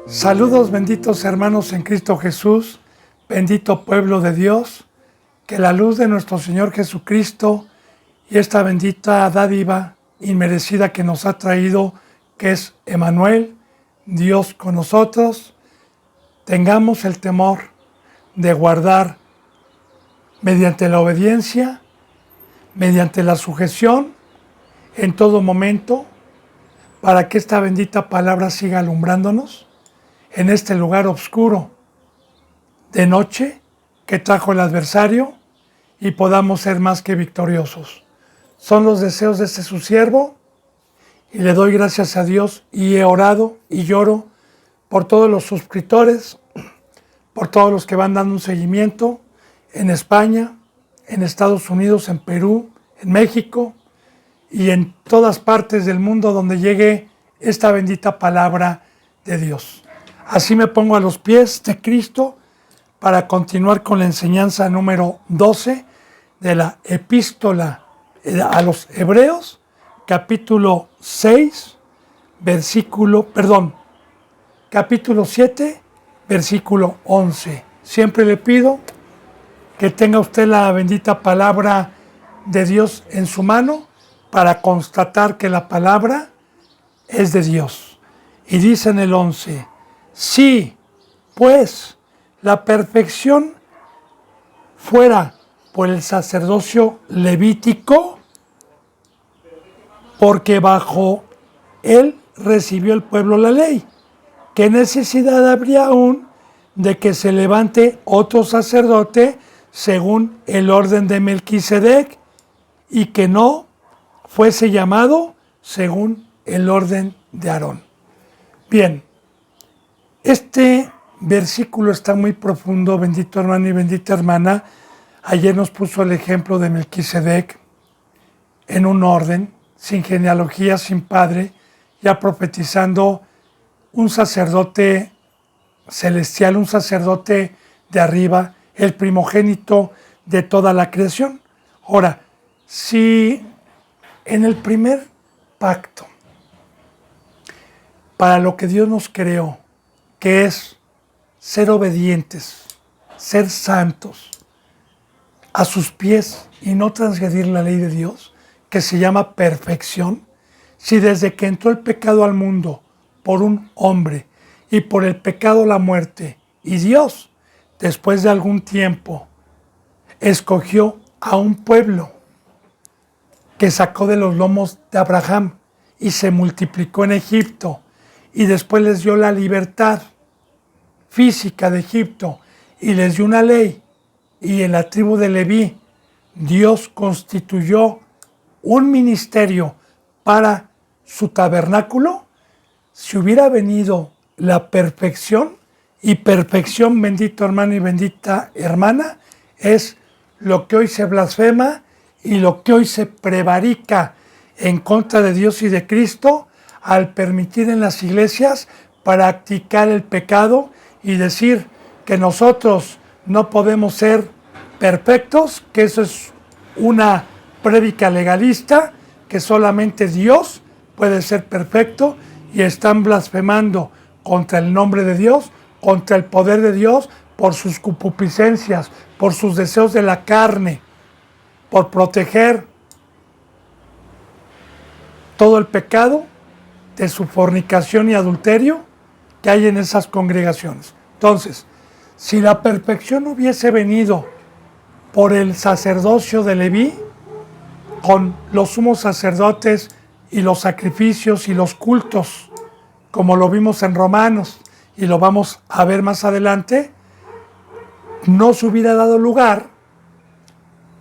Saludos benditos hermanos en Cristo Jesús, bendito pueblo de Dios, que la luz de nuestro Señor Jesucristo y esta bendita dádiva inmerecida que nos ha traído, que es Emmanuel, Dios con nosotros, tengamos el temor de guardar mediante la obediencia, mediante la sujeción, en todo momento, para que esta bendita palabra siga alumbrándonos en este lugar oscuro de noche que trajo el adversario y podamos ser más que victoriosos. Son los deseos de este su siervo y le doy gracias a Dios y he orado y lloro por todos los suscriptores, por todos los que van dando un seguimiento en España, en Estados Unidos, en Perú, en México y en todas partes del mundo donde llegue esta bendita palabra de Dios. Así me pongo a los pies de Cristo para continuar con la enseñanza número 12 de la epístola a los Hebreos, capítulo 7, versículo 11. Siempre le pido que tenga usted la bendita palabra de Dios en su mano para constatar que la palabra es de Dios. Y dice en el 11, si pues la perfección fuera por el sacerdocio levítico, porque bajo él recibió el pueblo la ley, ¿qué necesidad habría aún de que se levante otro sacerdote según el orden de Melquisedec y que no fuese llamado según el orden de Aarón? Bien, este versículo está muy profundo, bendito hermano y bendita hermana. Ayer nos puso el ejemplo de Melquisedec en un orden, sin genealogía, sin padre, ya profetizando un sacerdote celestial, un sacerdote de arriba, el primogénito de toda la creación. Ahora, si en el primer pacto, para lo que Dios nos creó, que es ser obedientes, ser santos a sus pies y no transgredir la ley de Dios, que se llama perfección, si desde que entró el pecado al mundo por un hombre y por el pecado la muerte, y Dios, después de algún tiempo, escogió a un pueblo que sacó de los lomos de Abraham y se multiplicó en Egipto, y después les dio la libertad física de Egipto y les dio una ley, y en la tribu de Leví Dios constituyó un ministerio para su tabernáculo. Si hubiera venido la perfección, y perfección, bendito hermano y bendita hermana, es lo que hoy se blasfema y lo que hoy se prevarica en contra de Dios y de Cristo al permitir en las iglesias practicar el pecado y decir que nosotros no podemos ser perfectos, que eso es una prédica legalista, que solamente Dios puede ser perfecto, y están blasfemando contra el nombre de Dios, contra el poder de Dios, por sus concupiscencias, por sus deseos de la carne, por proteger todo el pecado de su fornicación y adulterio que hay en esas congregaciones. Entonces, si la perfección hubiese venido por el sacerdocio de Leví, con los sumos sacerdotes y los sacrificios y los cultos, como lo vimos en Romanos y lo vamos a ver más adelante, no se hubiera dado lugar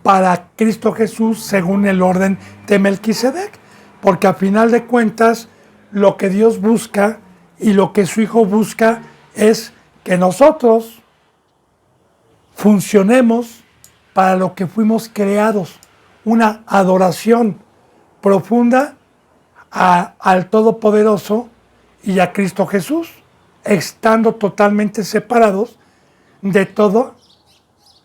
para Cristo Jesús según el orden de Melquisedec, porque a final de cuentas lo que Dios busca y lo que su Hijo busca es que nosotros funcionemos para lo que fuimos creados, una adoración profunda al Todopoderoso y a Cristo Jesús, estando totalmente separados de todo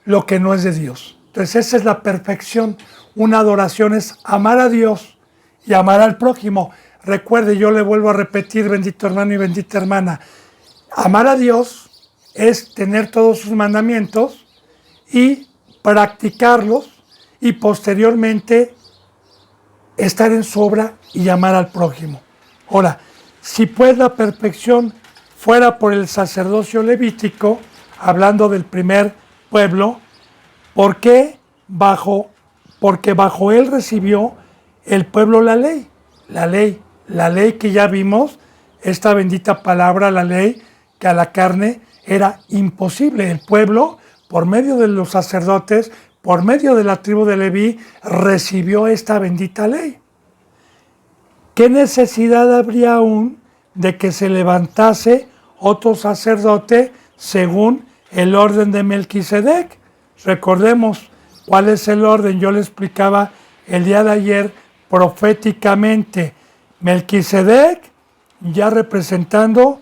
lo que no es de Dios. Entonces esa es la perfección. Una adoración es amar a Dios y amar al prójimo. Recuerde, yo le vuelvo a repetir, bendito hermano y bendita hermana, Amar a Dios es tener todos sus mandamientos y practicarlos y posteriormente estar en su obra y amar al prójimo. Ahora, si pues la perfección fuera por el sacerdocio levítico, hablando del primer pueblo, ¿por qué porque bajo él recibió el pueblo la ley? La ley que ya vimos, esta bendita palabra, la ley, que a la carne era imposible. El pueblo, por medio de los sacerdotes, por medio de la tribu de Leví, recibió esta bendita ley. ¿Qué necesidad habría aún de que se levantase otro sacerdote según el orden de Melquisedec? Recordemos cuál es el orden. Yo le explicaba el día de ayer proféticamente. Melquisedec, ya representando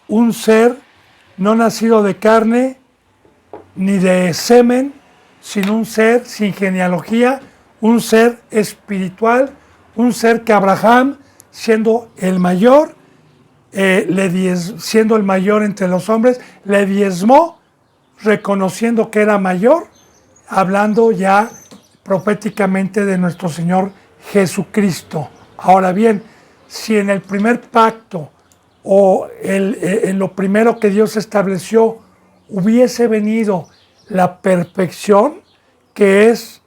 un ser no nacido de carne ni de semen, sino un ser sin genealogía, un ser espiritual, un ser que Abraham, siendo el mayor, siendo el mayor entre los hombres, le diezmó, reconociendo que era mayor, hablando ya proféticamente de nuestro Señor Jesucristo. Ahora bien, si en el primer pacto o en lo primero que Dios estableció hubiese venido la perfección, que es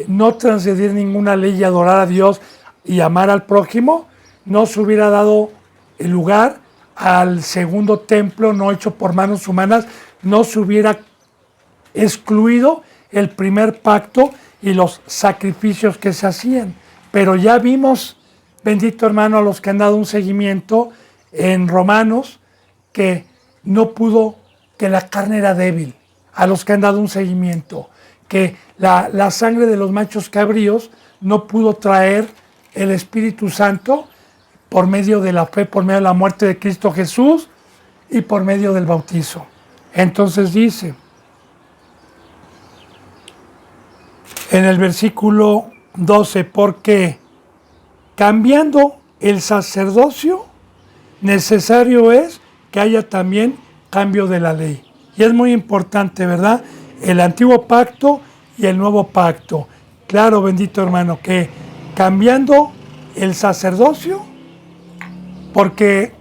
no transgredir ninguna ley y adorar a Dios y amar al prójimo, no se hubiera dado el lugar al segundo templo no hecho por manos humanas, no se hubiera excluido el primer pacto y los sacrificios que se hacían. Pero ya vimos, bendito hermano, a los que han dado un seguimiento en Romanos, que no pudo, que la carne era débil, a los que han dado un seguimiento, que la sangre de los machos cabríos no pudo traer el Espíritu Santo por medio de la fe, por medio de la muerte de Cristo Jesús y por medio del bautizo. Entonces dice, en el versículo 12, porque cambiando el sacerdocio, necesario es que haya también cambio de la ley. Y es muy importante, ¿verdad? El antiguo pacto y el nuevo pacto. Claro, bendito hermano, que cambiando el sacerdocio, porque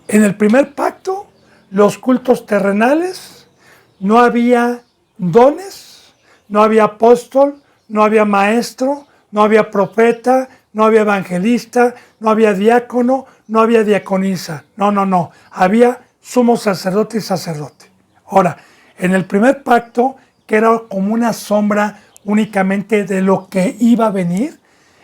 en el primer pacto, los cultos terrenales, no había dones, no había apóstol, no había maestro, no había profeta, no había evangelista, no había diácono, no había diaconisa. No. Había sumo sacerdote y sacerdote. Ahora, en el primer pacto, que era como una sombra únicamente de lo que iba a venir,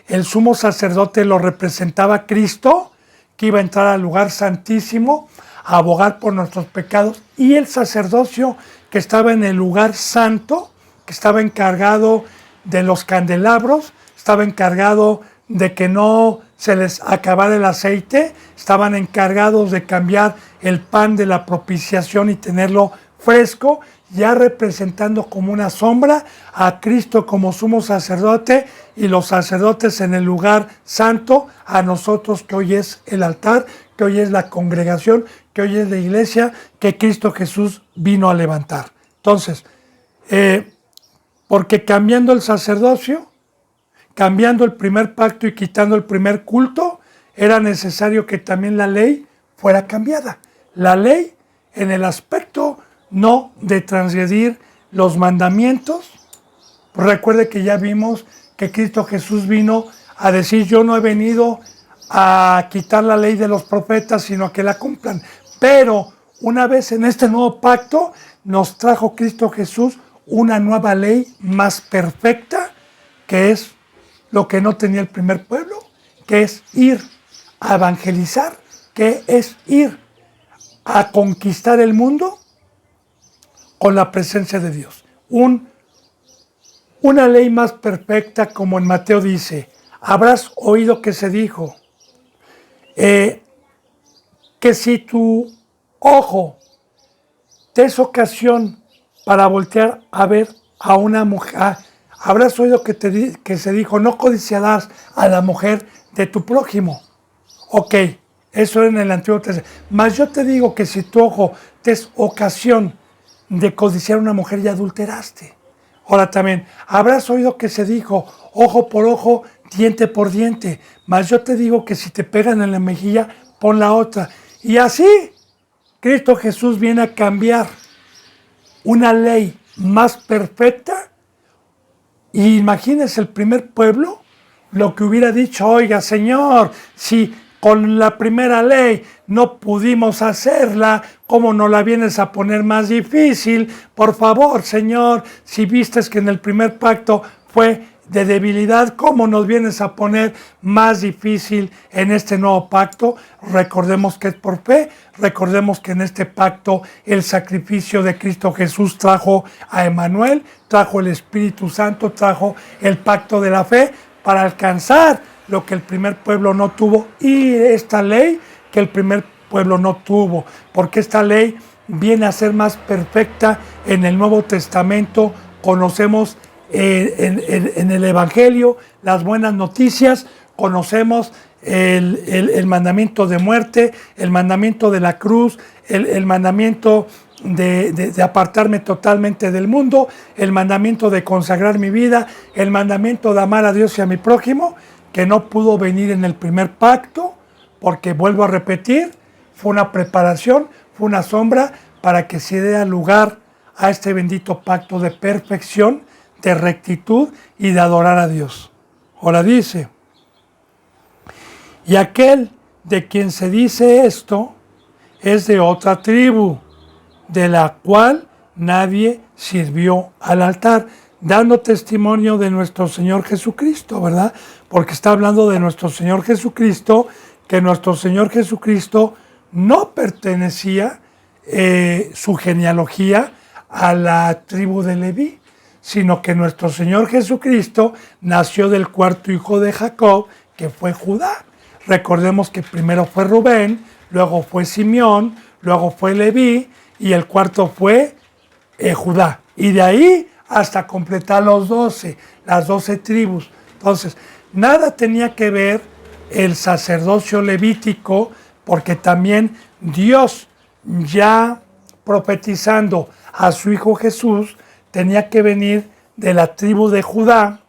el sumo sacerdote lo representaba Cristo, que iba a entrar al lugar santísimo, a abogar por nuestros pecados, y el sacerdocio que estaba en el lugar santo, que estaba encargado de los candelabros, estaba encargado de que no se les acabara el aceite, estaban encargados de cambiar el pan de la propiciación y tenerlo fresco, ya representando como una sombra a Cristo como sumo sacerdote y los sacerdotes en el lugar santo, a nosotros que hoy es el altar, que hoy es la congregación, que hoy es la iglesia, que Cristo Jesús vino a levantar. Entonces, porque cambiando el sacerdocio, cambiando el primer pacto y quitando el primer culto, era necesario que también la ley fuera cambiada. La ley en el aspecto no de transgredir los mandamientos. Recuerde que ya vimos que Cristo Jesús vino a decir, yo no he venido a quitar la ley de los profetas, sino a que la cumplan. Pero una vez en este nuevo pacto, nos trajo Cristo Jesús una nueva ley más perfecta, que es lo que no tenía el primer pueblo, que es ir a evangelizar, que es ir a conquistar el mundo con la presencia de Dios. Una ley más perfecta, como en Mateo dice, habrás oído que se dijo, que si tu ojo te es ocasión para voltear a ver a una mujer, habrás oído que se dijo, no codiciarás a la mujer de tu prójimo. Ok, Eso era en el Antiguo Testamento. Mas yo te digo que si tu ojo te es ocasión de codiciar a una mujer, ya adulteraste. Ahora también, habrás oído que se dijo, ojo por ojo, diente por diente. Mas yo te digo que si te pegan en la mejilla, pon la otra. Y así, Cristo Jesús viene a cambiar una ley más perfecta. Y imagínense el primer pueblo, lo que hubiera dicho, oiga, Señor, si con la primera ley no pudimos hacerla, ¿cómo nos la vienes a poner más difícil? Por favor, Señor, si vistes que en el primer pacto fue de debilidad, ¿cómo nos vienes a poner más difícil en este nuevo pacto? Recordemos que es por fe, recordemos que en este pacto el sacrificio de Cristo Jesús trajo a Emmanuel, trajo el Espíritu Santo, trajo el pacto de la fe para alcanzar lo que el primer pueblo no tuvo, y esta ley que el primer pueblo no tuvo, porque esta ley viene a ser más perfecta en el Nuevo Testamento. Conocemos en el Evangelio las buenas noticias, conocemos el mandamiento de muerte, el mandamiento de la cruz, el mandamiento de apartarme totalmente del mundo, el mandamiento de consagrar mi vida, el mandamiento de amar a Dios y a mi prójimo, que no pudo venir en el primer pacto, porque vuelvo a repetir, fue una preparación, fue una sombra para que se dé lugar a este bendito pacto de perfección, de rectitud y de adorar a Dios. Ahora dice, y aquel de quien se dice esto es de otra tribu, de la cual nadie sirvió al altar, dando testimonio de nuestro Señor Jesucristo, ¿verdad? Porque está hablando de nuestro Señor Jesucristo, que nuestro Señor Jesucristo no pertenecía su genealogía a la tribu de Leví, sino que nuestro Señor Jesucristo nació del cuarto hijo de Jacob, que fue Judá. Recordemos que primero fue Rubén, luego fue Simeón, luego fue Leví, y el cuarto fue Judá. Y de ahí hasta completar las 12 tribus. Entonces, nada tenía que ver el sacerdocio levítico, porque también Dios, ya profetizando a su Hijo Jesús, tenía que venir de la tribu de Judá,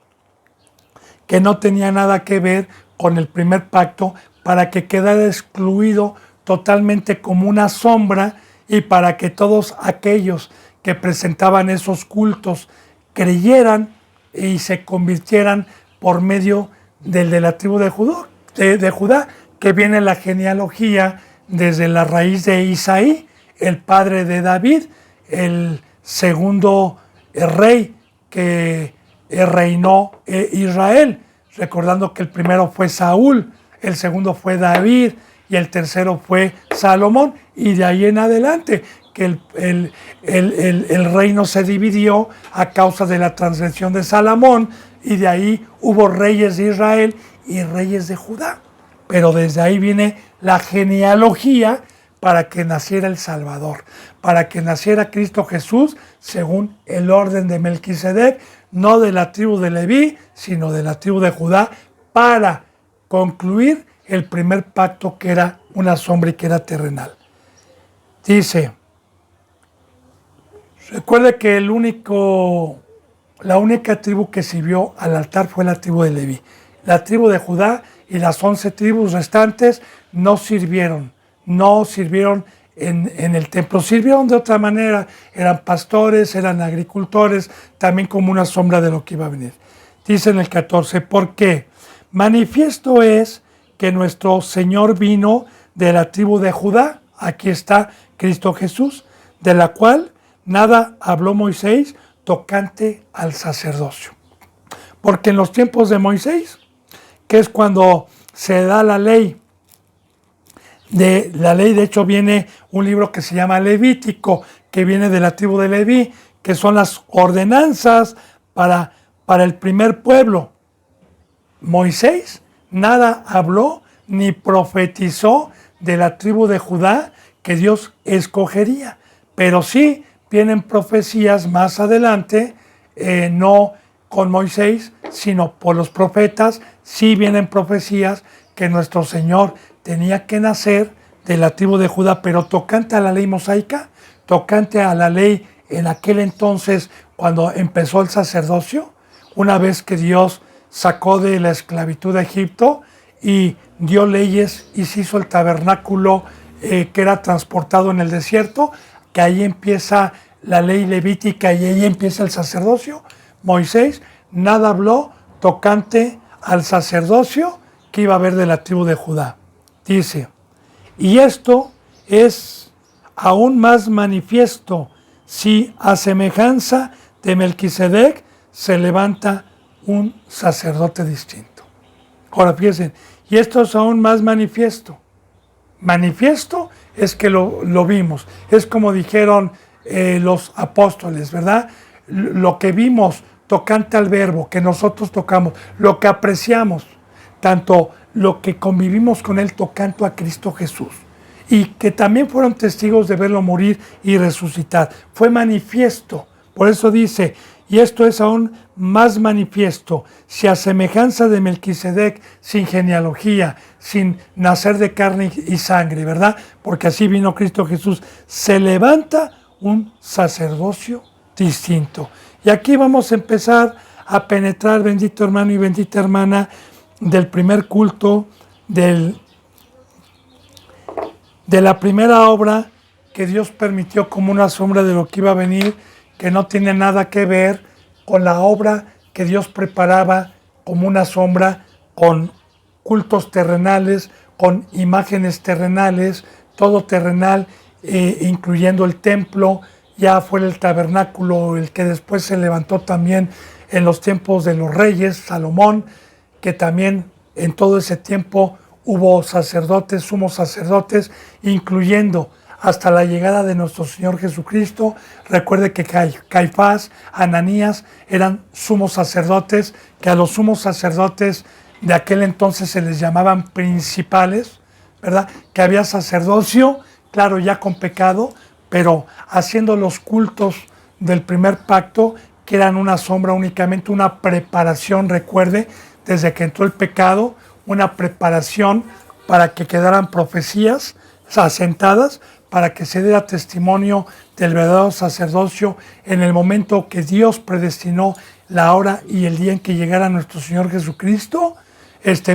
que no tenía nada que ver con el primer pacto, para que quedara excluido totalmente como una sombra, y para que todos aquellos que presentaban esos cultos creyeran y se convirtieran por medio del de la tribu de Judá, que viene la genealogía desde la raíz de Isaí, el padre de David, el segundo rey que reinó Israel, recordando que el primero fue Saúl, el segundo fue David y el tercero fue Salomón, y de ahí en adelante que el reino se dividió a causa de la transgresión de Salomón, y de ahí hubo reyes de Israel y reyes de Judá. Pero desde ahí viene la genealogía para que naciera el Salvador, para que naciera Cristo Jesús según el orden de Melquisedec, no de la tribu de Leví, sino de la tribu de Judá, para concluir el primer pacto, que era una sombra y que era terrenal. Dice, recuerde que la única tribu que sirvió al altar fue la tribu de Leví. La tribu de Judá y las 11 tribus restantes no sirvieron en el templo, sirvieron de otra manera, eran pastores, eran agricultores, también como una sombra de lo que iba a venir. Dice en el 14, ¿por qué? Manifiesto es que nuestro Señor vino de la tribu de Judá, aquí está Cristo Jesús, de la cual nada habló Moisés tocante al sacerdocio. Porque en los tiempos de Moisés, que es cuando se da la ley, de hecho viene un libro que se llama Levítico, que viene de la tribu de Leví, que son las ordenanzas para el primer pueblo. Moisés nada habló ni profetizó de la tribu de Judá que Dios escogería, pero sí vienen profecías más adelante, no con Moisés, sino por los profetas, sí vienen profecías que nuestro Señor tenía que nacer de la tribu de Judá, pero tocante a la ley mosaica, tocante a la ley en aquel entonces cuando empezó el sacerdocio, una vez que Dios sacó de la esclavitud de Egipto y dio leyes y se hizo el tabernáculo que era transportado en el desierto, que ahí empieza la ley levítica y ahí empieza el sacerdocio. Moisés nada habló tocante al sacerdocio que iba a haber de la tribu de Judá. Dice, y esto es aún más manifiesto si a semejanza de Melquisedec se levanta un sacerdote distinto. Ahora fíjense, y esto es aún más manifiesto. Manifiesto es que lo vimos, es como dijeron los apóstoles, ¿verdad? Lo que vimos tocante al verbo, que nosotros tocamos, lo que apreciamos, tanto lo que convivimos con él tocante a Cristo Jesús, y que también fueron testigos de verlo morir y resucitar. Fue manifiesto, por eso dice, y esto es aún más manifiesto, si a semejanza de Melquisedec, sin genealogía, sin nacer de carne y sangre, ¿verdad? Porque así vino Cristo Jesús, se levanta un sacerdocio distinto. Y aquí vamos a empezar a penetrar, bendito hermano y bendita hermana, del primer culto, de la primera obra que Dios permitió como una sombra de lo que iba a venir, que no tiene nada que ver con la obra que Dios preparaba como una sombra, con cultos terrenales, con imágenes terrenales, todo terrenal, incluyendo el templo, ya fuera el tabernáculo, el que después se levantó también en los tiempos de los reyes, Salomón, que también en todo ese tiempo hubo sacerdotes, sumos sacerdotes, incluyendo hasta la llegada de nuestro Señor Jesucristo. Recuerde que Caifás, Ananías eran sumos sacerdotes, que a los sumos sacerdotes de aquel entonces se les llamaban principales, ¿verdad? Que había sacerdocio, claro, ya con pecado, pero haciendo los cultos del primer pacto, que eran una sombra, únicamente una preparación, recuerde, desde que entró el pecado, una preparación para que quedaran profecías asentadas, para que se diera testimonio del verdadero sacerdocio en el momento que Dios predestinó la hora y el día en que llegara nuestro Señor Jesucristo,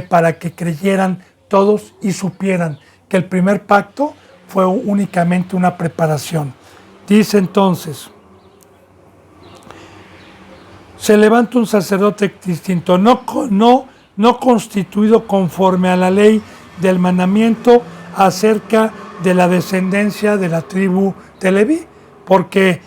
para que creyeran todos y supieran que el primer pacto fue únicamente una preparación. Dice entonces, se levanta un sacerdote distinto, no constituido conforme a la ley del mandamiento acerca de la descendencia de la tribu de Leví, porque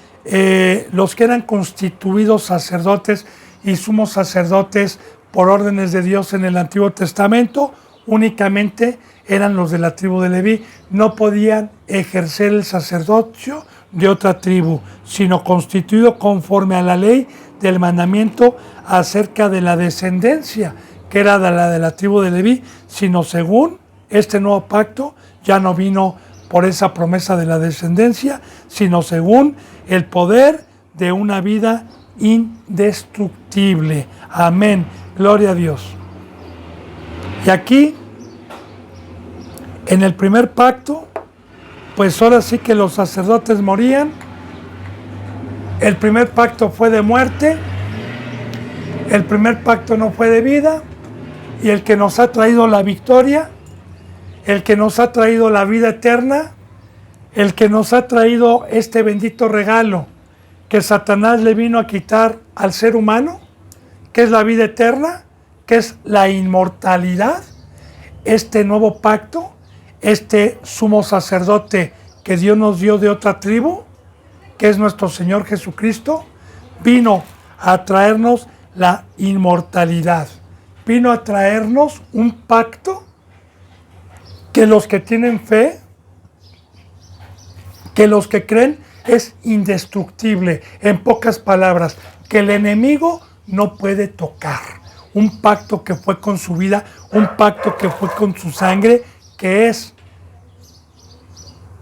los que eran constituidos sacerdotes y sumos sacerdotes por órdenes de Dios en el Antiguo Testamento únicamente eran los de la tribu de Leví, no podían ejercer el sacerdocio de otra tribu, sino constituido conforme a la ley del mandamiento acerca de la descendencia, que era de la tribu de Leví, sino según este nuevo pacto ya no vino por esa promesa de la descendencia, sino según el poder de una vida indestructible. Amén. Gloria a Dios. Y aquí, en el primer pacto, pues ahora sí que los sacerdotes morían. El primer pacto fue de muerte, el primer pacto no fue de vida, y el que nos ha traído la victoria, el que nos ha traído la vida eterna, el que nos ha traído este bendito regalo que Satanás le vino a quitar al ser humano, que es la vida eterna, que es la inmortalidad, este nuevo pacto, este sumo sacerdote que Dios nos dio de otra tribu, que es nuestro Señor Jesucristo, vino a traernos la inmortalidad, vino a traernos un pacto que los que tienen fe, que los que creen, es indestructible. En pocas palabras, que el enemigo no puede tocar. Un pacto que fue con su vida, un pacto que fue con su sangre, que es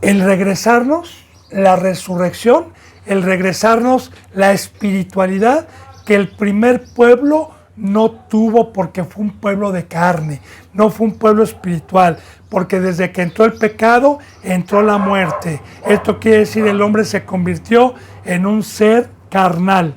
el regresarnos la resurrección, el regresarnos la espiritualidad que el primer pueblo no tuvo porque fue un pueblo de carne, no fue un pueblo espiritual, porque desde que entró el pecado, entró la muerte. Esto quiere decir el hombre se convirtió en un ser carnal,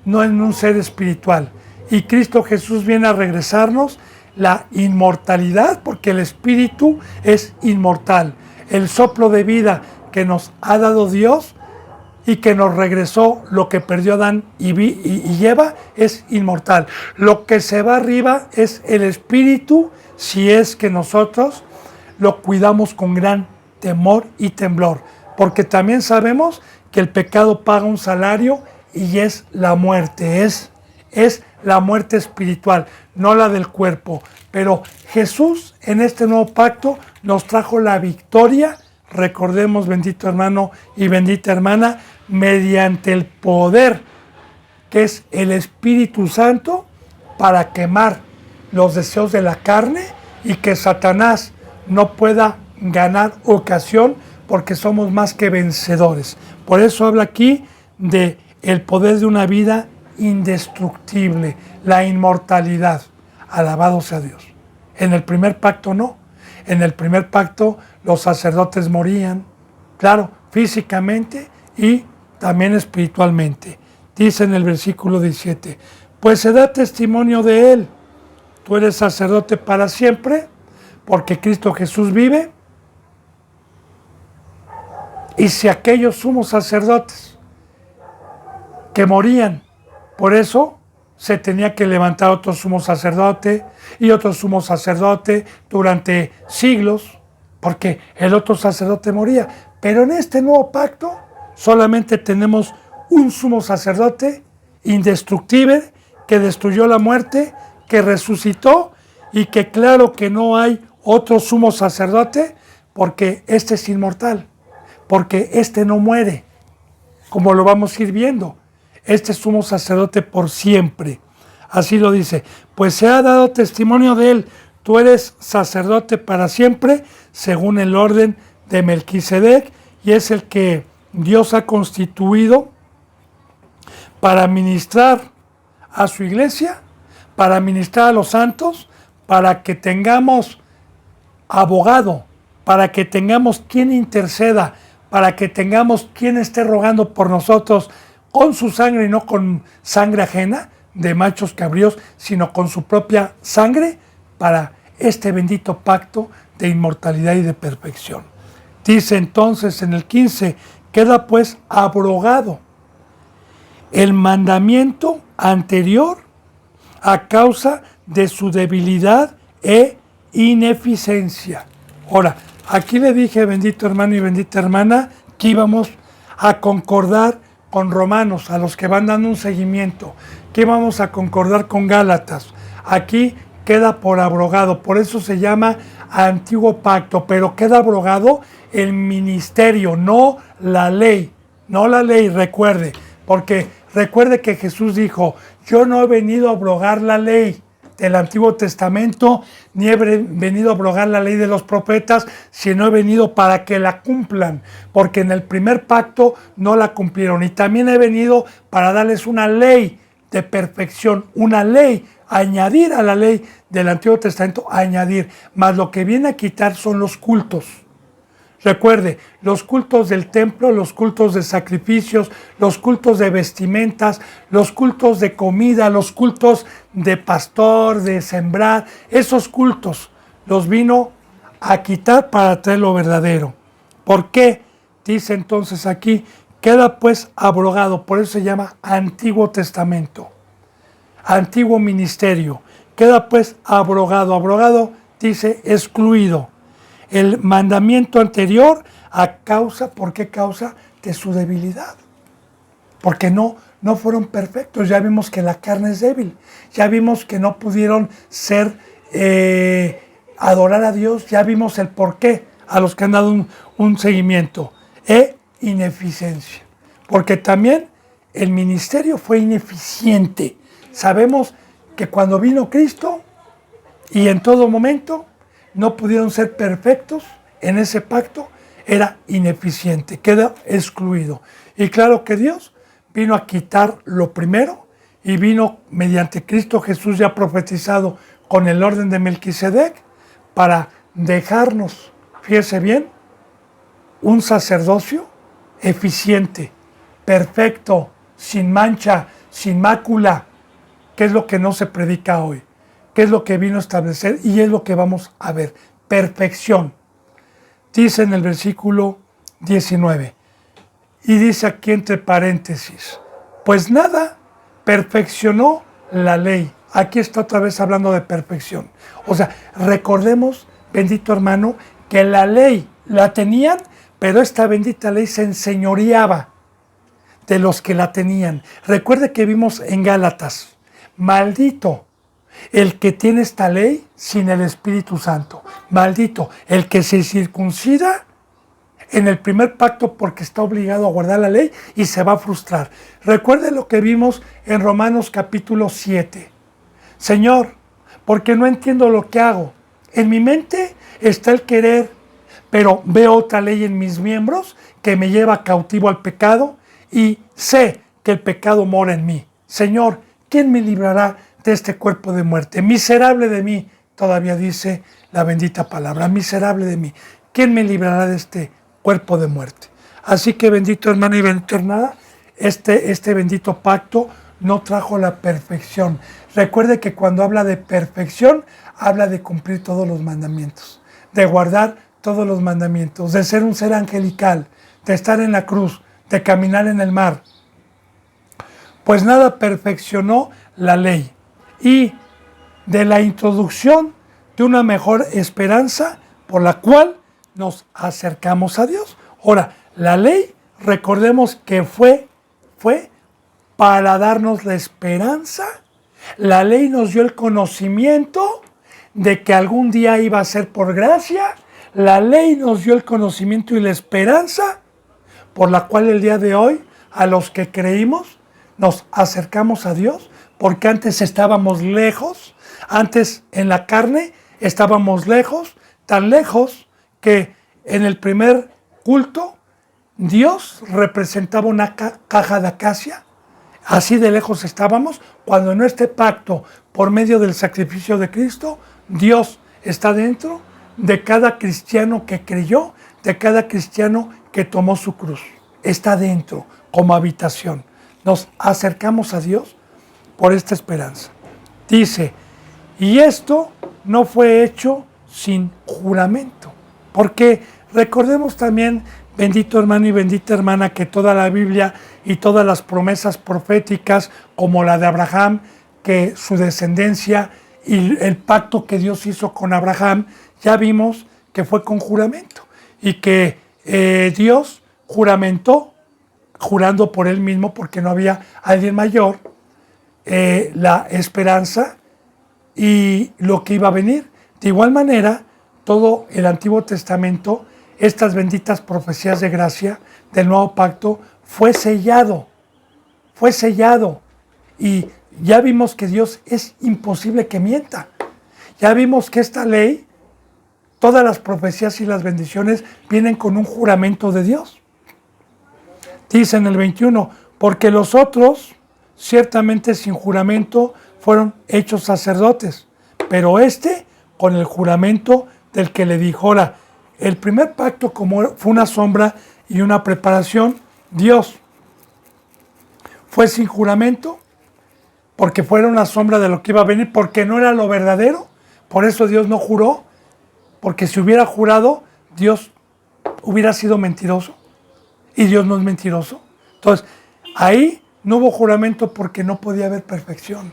no en un ser espiritual. Y Cristo Jesús viene a regresarnos la inmortalidad, porque el espíritu es inmortal. El soplo de vida que nos ha dado Dios y que nos regresó lo que perdió Adán y Eva es inmortal. Lo que se va arriba es el espíritu, si es que nosotros lo cuidamos con gran temor y temblor, porque también sabemos que el pecado paga un salario y es la muerte, es la muerte espiritual, no la del cuerpo. Pero Jesús en este nuevo pacto nos trajo la victoria, recordemos, bendito hermano y bendita hermana, mediante el poder que es el Espíritu Santo para quemar los deseos de la carne y que Satanás no pueda ganar ocasión, porque somos más que vencedores. Por eso habla aquí de el poder de una vida indestructible, la inmortalidad. Alabado sea Dios. En el primer pacto no. En el primer pacto los sacerdotes morían, claro, físicamente y también espiritualmente. Dice en el versículo 17, pues se da testimonio de él. Tú eres sacerdote para siempre, porque Cristo Jesús vive. Y si aquellos sumos sacerdotes que morían, por eso se tenía que levantar otro sumo sacerdote y otro sumo sacerdote durante siglos, porque el otro sacerdote moría. Pero en este nuevo pacto solamente tenemos un sumo sacerdote indestructible que destruyó la muerte, que resucitó y que claro que no hay otro sumo sacerdote, porque este es inmortal, porque este no muere, como lo vamos a ir viendo. Este sumo sacerdote por siempre. Así lo dice. Pues se ha dado testimonio de él. Tú eres sacerdote para siempre, según el orden de Melquisedec, y es el que Dios ha constituido para ministrar a su iglesia, para ministrar a los santos, para que tengamos abogado, para que tengamos quien interceda, para que tengamos quien esté rogando por nosotros con su sangre y no con sangre ajena de machos cabríos, sino con su propia sangre para este bendito pacto de inmortalidad y de perfección. Dice entonces en el 15, queda pues abrogado el mandamiento anterior a causa de su debilidad e ineficiencia. Ahora, aquí le dije, bendito hermano y bendita hermana, que íbamos a concordar con Romanos, a los que van dando un seguimiento, que íbamos a concordar con Gálatas. Aquí queda por abrogado, por eso se llama Antiguo Pacto, pero queda abrogado el ministerio, no la ley, recuerde, porque recuerde que Jesús dijo, yo no he venido a abrogar la ley del Antiguo Testamento, ni he venido a abrogar la ley de los profetas, sino he venido para que la cumplan, porque en el primer pacto no la cumplieron. Y también he venido para darles una ley de perfección, una ley, añadir a la ley del Antiguo Testamento, añadir. Más lo que viene a quitar son los cultos. Recuerde, los cultos del templo, los cultos de sacrificios, los cultos de vestimentas, los cultos de comida, los cultos de pastor, de sembrar, esos cultos los vino a quitar para traer lo verdadero. ¿Por qué? Dice entonces aquí, queda pues abrogado, por eso se llama Antiguo Testamento, Antiguo Ministerio, queda pues abrogado, abrogado dice excluido. El mandamiento anterior a causa, ¿por qué causa? De su debilidad. Porque no fueron perfectos. Ya vimos que la carne es débil. Ya vimos que no pudieron ser, adorar a Dios. Ya vimos el por qué a los que han dado un seguimiento. Ineficiencia. Porque también el ministerio fue ineficiente. Sabemos que cuando vino Cristo y en todo momento no pudieron ser perfectos en ese pacto, era ineficiente, queda excluido. Y claro que Dios vino a quitar lo primero, y vino mediante Cristo Jesús ya profetizado con el orden de Melquisedec para dejarnos, fíjese bien, un sacerdocio eficiente, perfecto, sin mancha, sin mácula, que es lo que no se predica hoy, que es lo que vino a establecer y es lo que vamos a ver, perfección. Dice en el versículo 19, y dice aquí entre paréntesis, pues nada, perfeccionó la ley. Aquí está otra vez hablando de perfección. O sea, recordemos, bendito hermano, que la ley la tenían, pero esta bendita ley se enseñoreaba de los que la tenían. Recuerde que vimos en Gálatas, maldito el que tiene esta ley sin el Espíritu Santo. Maldito el que se circuncida en el primer pacto porque está obligado a guardar la ley y se va a frustrar. Recuerde lo que vimos en Romanos capítulo 7. Señor, porque no entiendo lo que hago. En mi mente está el querer, pero veo otra ley en mis miembros que me lleva cautivo al pecado y sé que el pecado mora en mí. Señor, ¿quién me librará de este cuerpo de muerte? Miserable de mí, todavía dice la bendita palabra, miserable de mí. ¿Quién me librará de este cuerpo de muerte? Así que bendito hermano y bendito hermana, este bendito pacto no trajo la perfección. Recuerde que cuando habla de perfección, habla de cumplir todos los mandamientos, de guardar todos los mandamientos, de ser un ser angelical, de estar en la cruz, de caminar en el mar. Pues nada perfeccionó la ley y de la introducción de una mejor esperanza por la cual nos acercamos a Dios. Ahora, la ley, recordemos que fue para darnos la esperanza. La ley nos dio el conocimiento de que algún día iba a ser por gracia. La ley nos dio el conocimiento y la esperanza por la cual el día de hoy a los que creímos nos acercamos a Dios, porque antes estábamos lejos, antes en la carne estábamos lejos, tan lejos que en el primer culto Dios representaba una caja de acacia. Así de lejos estábamos, cuando en este pacto, por medio del sacrificio de Cristo, Dios está dentro de cada cristiano que creyó, de cada cristiano que tomó su cruz. Está dentro, como habitación. Nos acercamos a Dios por esta esperanza. Dice, y esto no fue hecho sin juramento. Porque recordemos también, bendito hermano y bendita hermana, que toda la Biblia y todas las promesas proféticas, como la de Abraham, que su descendencia y el pacto que Dios hizo con Abraham, ya vimos que fue con juramento. Y que Dios juramentó, jurando por él mismo, porque no había alguien mayor, la esperanza y lo que iba a venir. De igual manera, todo el Antiguo Testamento, estas benditas profecías de gracia del nuevo pacto, fue sellado. Y ya vimos que Dios es imposible que mienta. Ya vimos que esta ley, todas las profecías y las bendiciones vienen con un juramento de Dios. Dice en el 21, porque los otros, ciertamente sin juramento, fueron hechos sacerdotes, pero con el juramento del que le dijo. Ahora, el primer pacto como fue una sombra y una preparación, Dios fue sin juramento, porque fuera una sombra de lo que iba a venir, porque no era lo verdadero, por eso Dios no juró, porque si hubiera jurado, Dios hubiera sido mentiroso, y Dios no es mentiroso. Entonces, ahí no hubo juramento porque no podía haber perfección.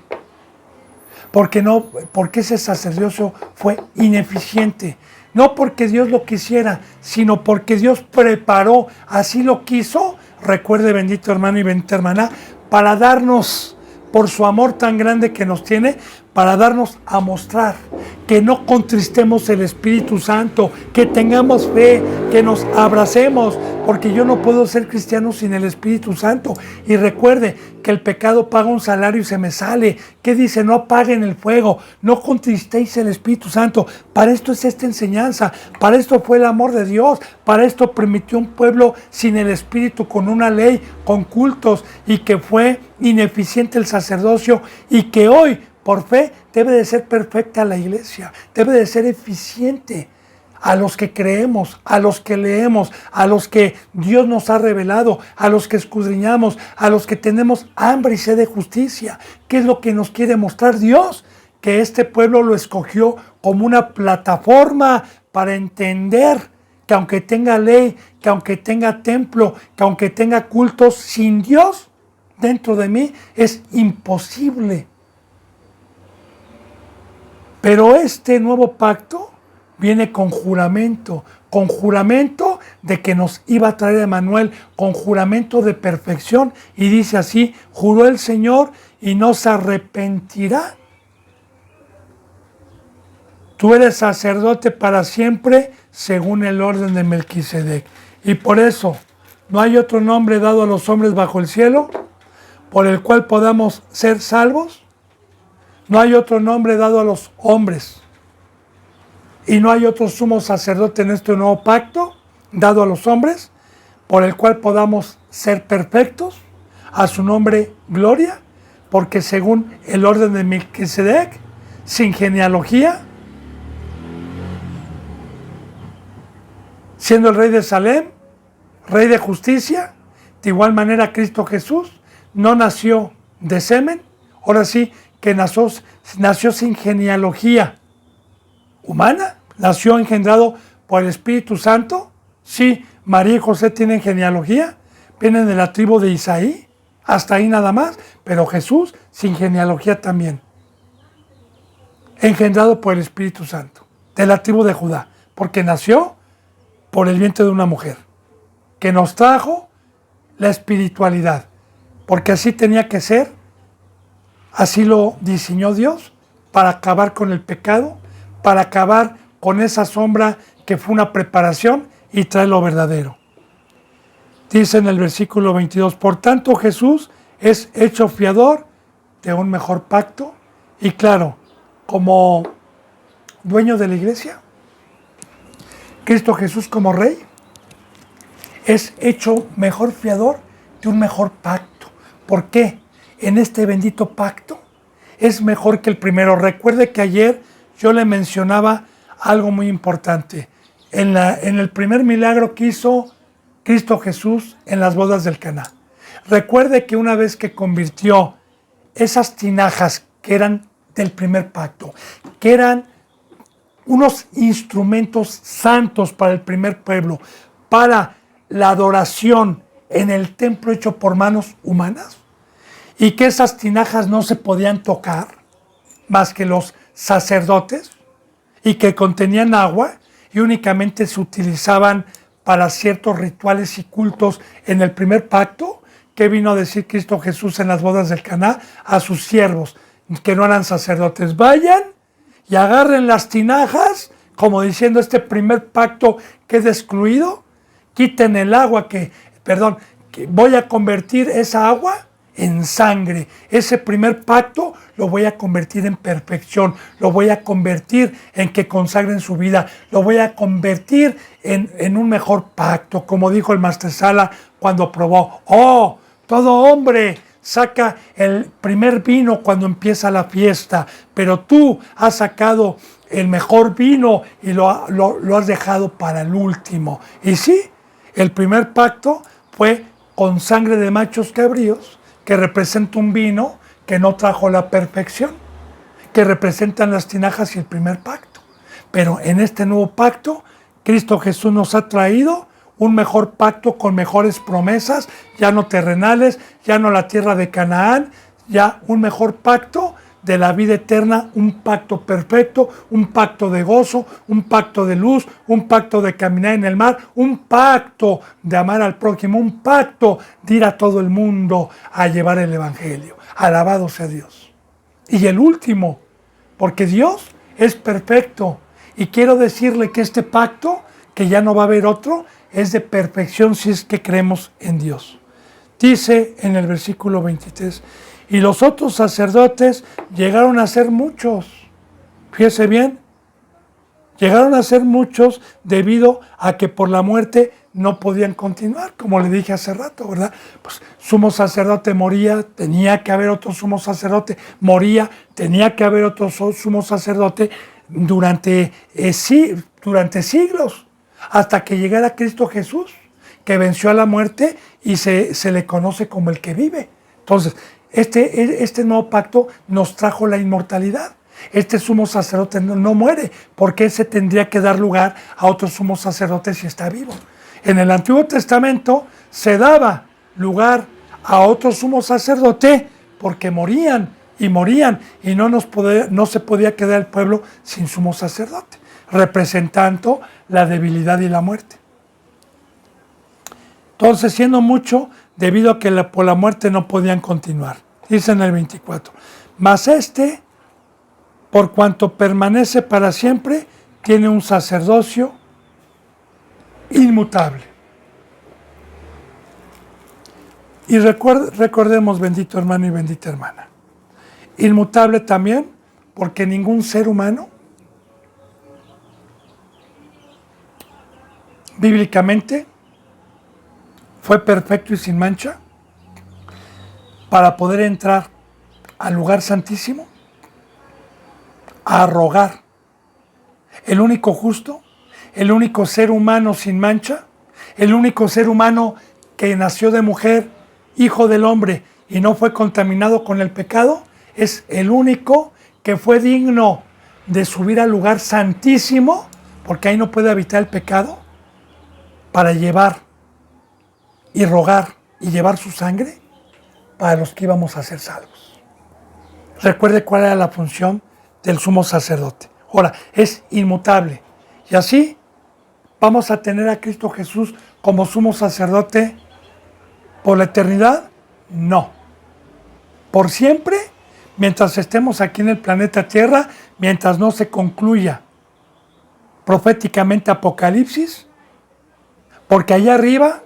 Porque ese sacerdocio fue ineficiente. No porque Dios lo quisiera, sino porque Dios preparó, así lo quiso. Recuerde, bendito hermano y bendita hermana, para darnos, por su amor tan grande que nos tiene, para darnos a mostrar que no contristemos el Espíritu Santo, que tengamos fe, que nos abracemos, porque yo no puedo ser cristiano sin el Espíritu Santo. Y recuerde que el pecado paga un salario y se me sale. ¿Qué dice? No apaguen el fuego, no contristéis el Espíritu Santo. Para esto es esta enseñanza, para esto fue el amor de Dios, para esto permitió un pueblo sin el Espíritu, con una ley, con cultos, y que fue ineficiente el sacerdocio, y que hoy, por fe, debe de ser perfecta la iglesia, debe de ser eficiente a los que creemos, a los que leemos, a los que Dios nos ha revelado, a los que escudriñamos, a los que tenemos hambre y sed de justicia. ¿Qué es lo que nos quiere mostrar Dios? Que este pueblo lo escogió como una plataforma para entender que aunque tenga ley, que aunque tenga templo, que aunque tenga cultos, sin Dios dentro de mí es imposible. Pero este nuevo pacto viene con juramento de que nos iba a traer Emmanuel, con juramento de perfección. Y dice así: juró el Señor y no se arrepentirá. Tú eres sacerdote para siempre, según el orden de Melquisedec. Y por eso no hay otro nombre dado a los hombres bajo el cielo por el cual podamos ser salvos. No hay otro nombre dado a los hombres. Y no hay otro sumo sacerdote en este nuevo pacto dado a los hombres por el cual podamos ser perfectos. A su nombre, gloria, porque según el orden de Melquisedec, sin genealogía, siendo el rey de Salem, rey de justicia, de igual manera Cristo Jesús no nació de semen, ahora sí que nació sin genealogía humana, nació engendrado por el Espíritu Santo. Sí, María y José tienen genealogía, vienen de la tribu de Isaí, hasta ahí nada más, pero Jesús sin genealogía también, engendrado por el Espíritu Santo, de la tribu de Judá, porque nació por el vientre de una mujer, que nos trajo la espiritualidad, porque así tenía que ser, así lo diseñó Dios, para acabar con el pecado, para acabar con esa sombra que fue una preparación y trae lo verdadero. Dice en el versículo 22, por tanto Jesús es hecho fiador de un mejor pacto, y claro, como dueño de la iglesia, Cristo Jesús como rey, es hecho mejor fiador de un mejor pacto. ¿Por qué? En este bendito pacto es mejor que el primero. Recuerde que ayer yo le mencionaba algo muy importante. En el primer milagro que hizo Cristo Jesús en las bodas del Caná. Recuerde que una vez que convirtió esas tinajas que eran del primer pacto, que eran unos instrumentos santos para el primer pueblo, para la adoración en el templo hecho por manos humanas, y que esas tinajas no se podían tocar más que los sacerdotes, y que contenían agua y únicamente se utilizaban para ciertos rituales y cultos en el primer pacto. ¿Qué vino a decir Cristo Jesús en las bodas del Caná? A sus siervos, que no eran sacerdotes: vayan y agarren las tinajas, como diciendo, este primer pacto queda excluido, quiten el agua que voy a convertir esa agua en sangre. Ese primer pacto lo voy a convertir en perfección, lo voy a convertir en que consagren su vida, lo voy a convertir en un mejor pacto, como dijo el Maestresala cuando probó. ¡Oh! Todo hombre saca el primer vino cuando empieza la fiesta, pero tú has sacado el mejor vino y lo has dejado para el último. Y sí, el primer pacto fue con sangre de machos cabríos, que representa un vino que no trajo la perfección, que representan las tinajas y el primer pacto. Pero en este nuevo pacto, Cristo Jesús nos ha traído un mejor pacto con mejores promesas, ya no terrenales, ya no la tierra de Canaán, ya un mejor pacto de la vida eterna, un pacto perfecto, un pacto de gozo, un pacto de luz, un pacto de caminar en el mar, un pacto de amar al prójimo, un pacto de ir a todo el mundo a llevar el evangelio. Alabado sea Dios. Y el último, porque Dios es perfecto. Y quiero decirle que este pacto, que ya no va a haber otro, es de perfección si es que creemos en Dios. Dice en el versículo 23, y los otros sacerdotes llegaron a ser muchos. Fíjese bien, llegaron a ser muchos debido a que por la muerte no podían continuar, como le dije hace rato, ¿verdad? Pues sumo sacerdote moría, tenía que haber otro sumo sacerdote, moría, tenía que haber otro sumo sacerdote durante siglos, hasta que llegara Cristo Jesús, que venció a la muerte y se le conoce como el que vive. Entonces, este nuevo pacto nos trajo la inmortalidad. Este sumo sacerdote no muere, porque ese tendría que dar lugar a otro sumo sacerdote si está vivo. En el Antiguo Testamento se daba lugar a otro sumo sacerdote porque morían y no se podía quedar el pueblo sin sumo sacerdote, representando la debilidad y la muerte. Entonces, siendo mucho, debido a que por la muerte no podían continuar. Dice en el 24, mas por cuanto permanece para siempre, tiene un sacerdocio inmutable. Y recordemos, bendito hermano y bendita hermana, inmutable también porque ningún ser humano, bíblicamente, fue perfecto y sin mancha para poder entrar al lugar santísimo a rogar. El único justo, el único ser humano sin mancha, el único ser humano que nació de mujer, hijo del hombre, y no fue contaminado con el pecado, es el único que fue digno de subir al lugar santísimo, porque ahí no puede habitar el pecado, para llevar y rogar y llevar su sangre para los que íbamos a ser salvos. Recuerde cuál era la función del sumo sacerdote. Ahora, es inmutable. Y así vamos a tener a Cristo Jesús como sumo sacerdote por la eternidad. No. Por siempre, mientras estemos aquí en el planeta Tierra, mientras no se concluya proféticamente Apocalipsis, porque allá arriba,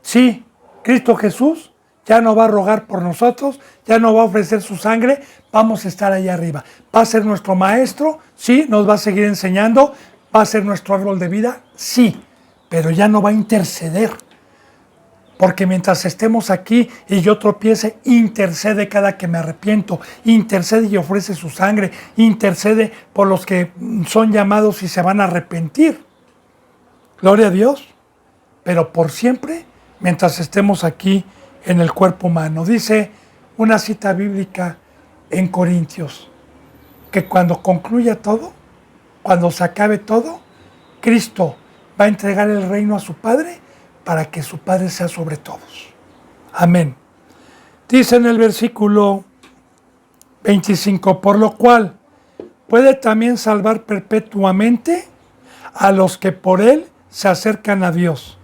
sí, Cristo Jesús ya no va a rogar por nosotros, ya no va a ofrecer su sangre, vamos a estar allá arriba. Va a ser nuestro maestro, sí, nos va a seguir enseñando, va a ser nuestro árbol de vida, sí, pero ya no va a interceder. Porque mientras estemos aquí y yo tropiece, intercede cada que me arrepiento, intercede y ofrece su sangre, intercede por los que son llamados y se van a arrepentir. Gloria a Dios, pero por siempre, mientras estemos aquí en el cuerpo humano. Dice una cita bíblica en Corintios, que cuando concluya todo, cuando se acabe todo, Cristo va a entregar el reino a su Padre para que su Padre sea sobre todos. Amén. Dice en el versículo 25, por lo cual puede también salvar perpetuamente a los que por Él se acercan a Dios,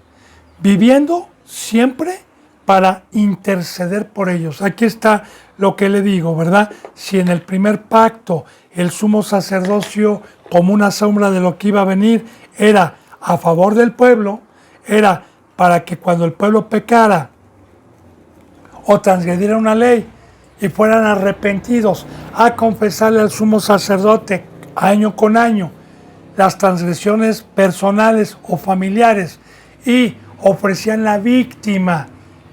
viviendo siempre para interceder por ellos. Aquí está lo que le digo, ¿verdad? Si en el primer pacto el sumo sacerdocio, como una sombra de lo que iba a venir, era a favor del pueblo, era para que cuando el pueblo pecara o transgrediera una ley y fueran arrepentidos a confesarle al sumo sacerdote año con año las transgresiones personales o familiares y ofrecían la víctima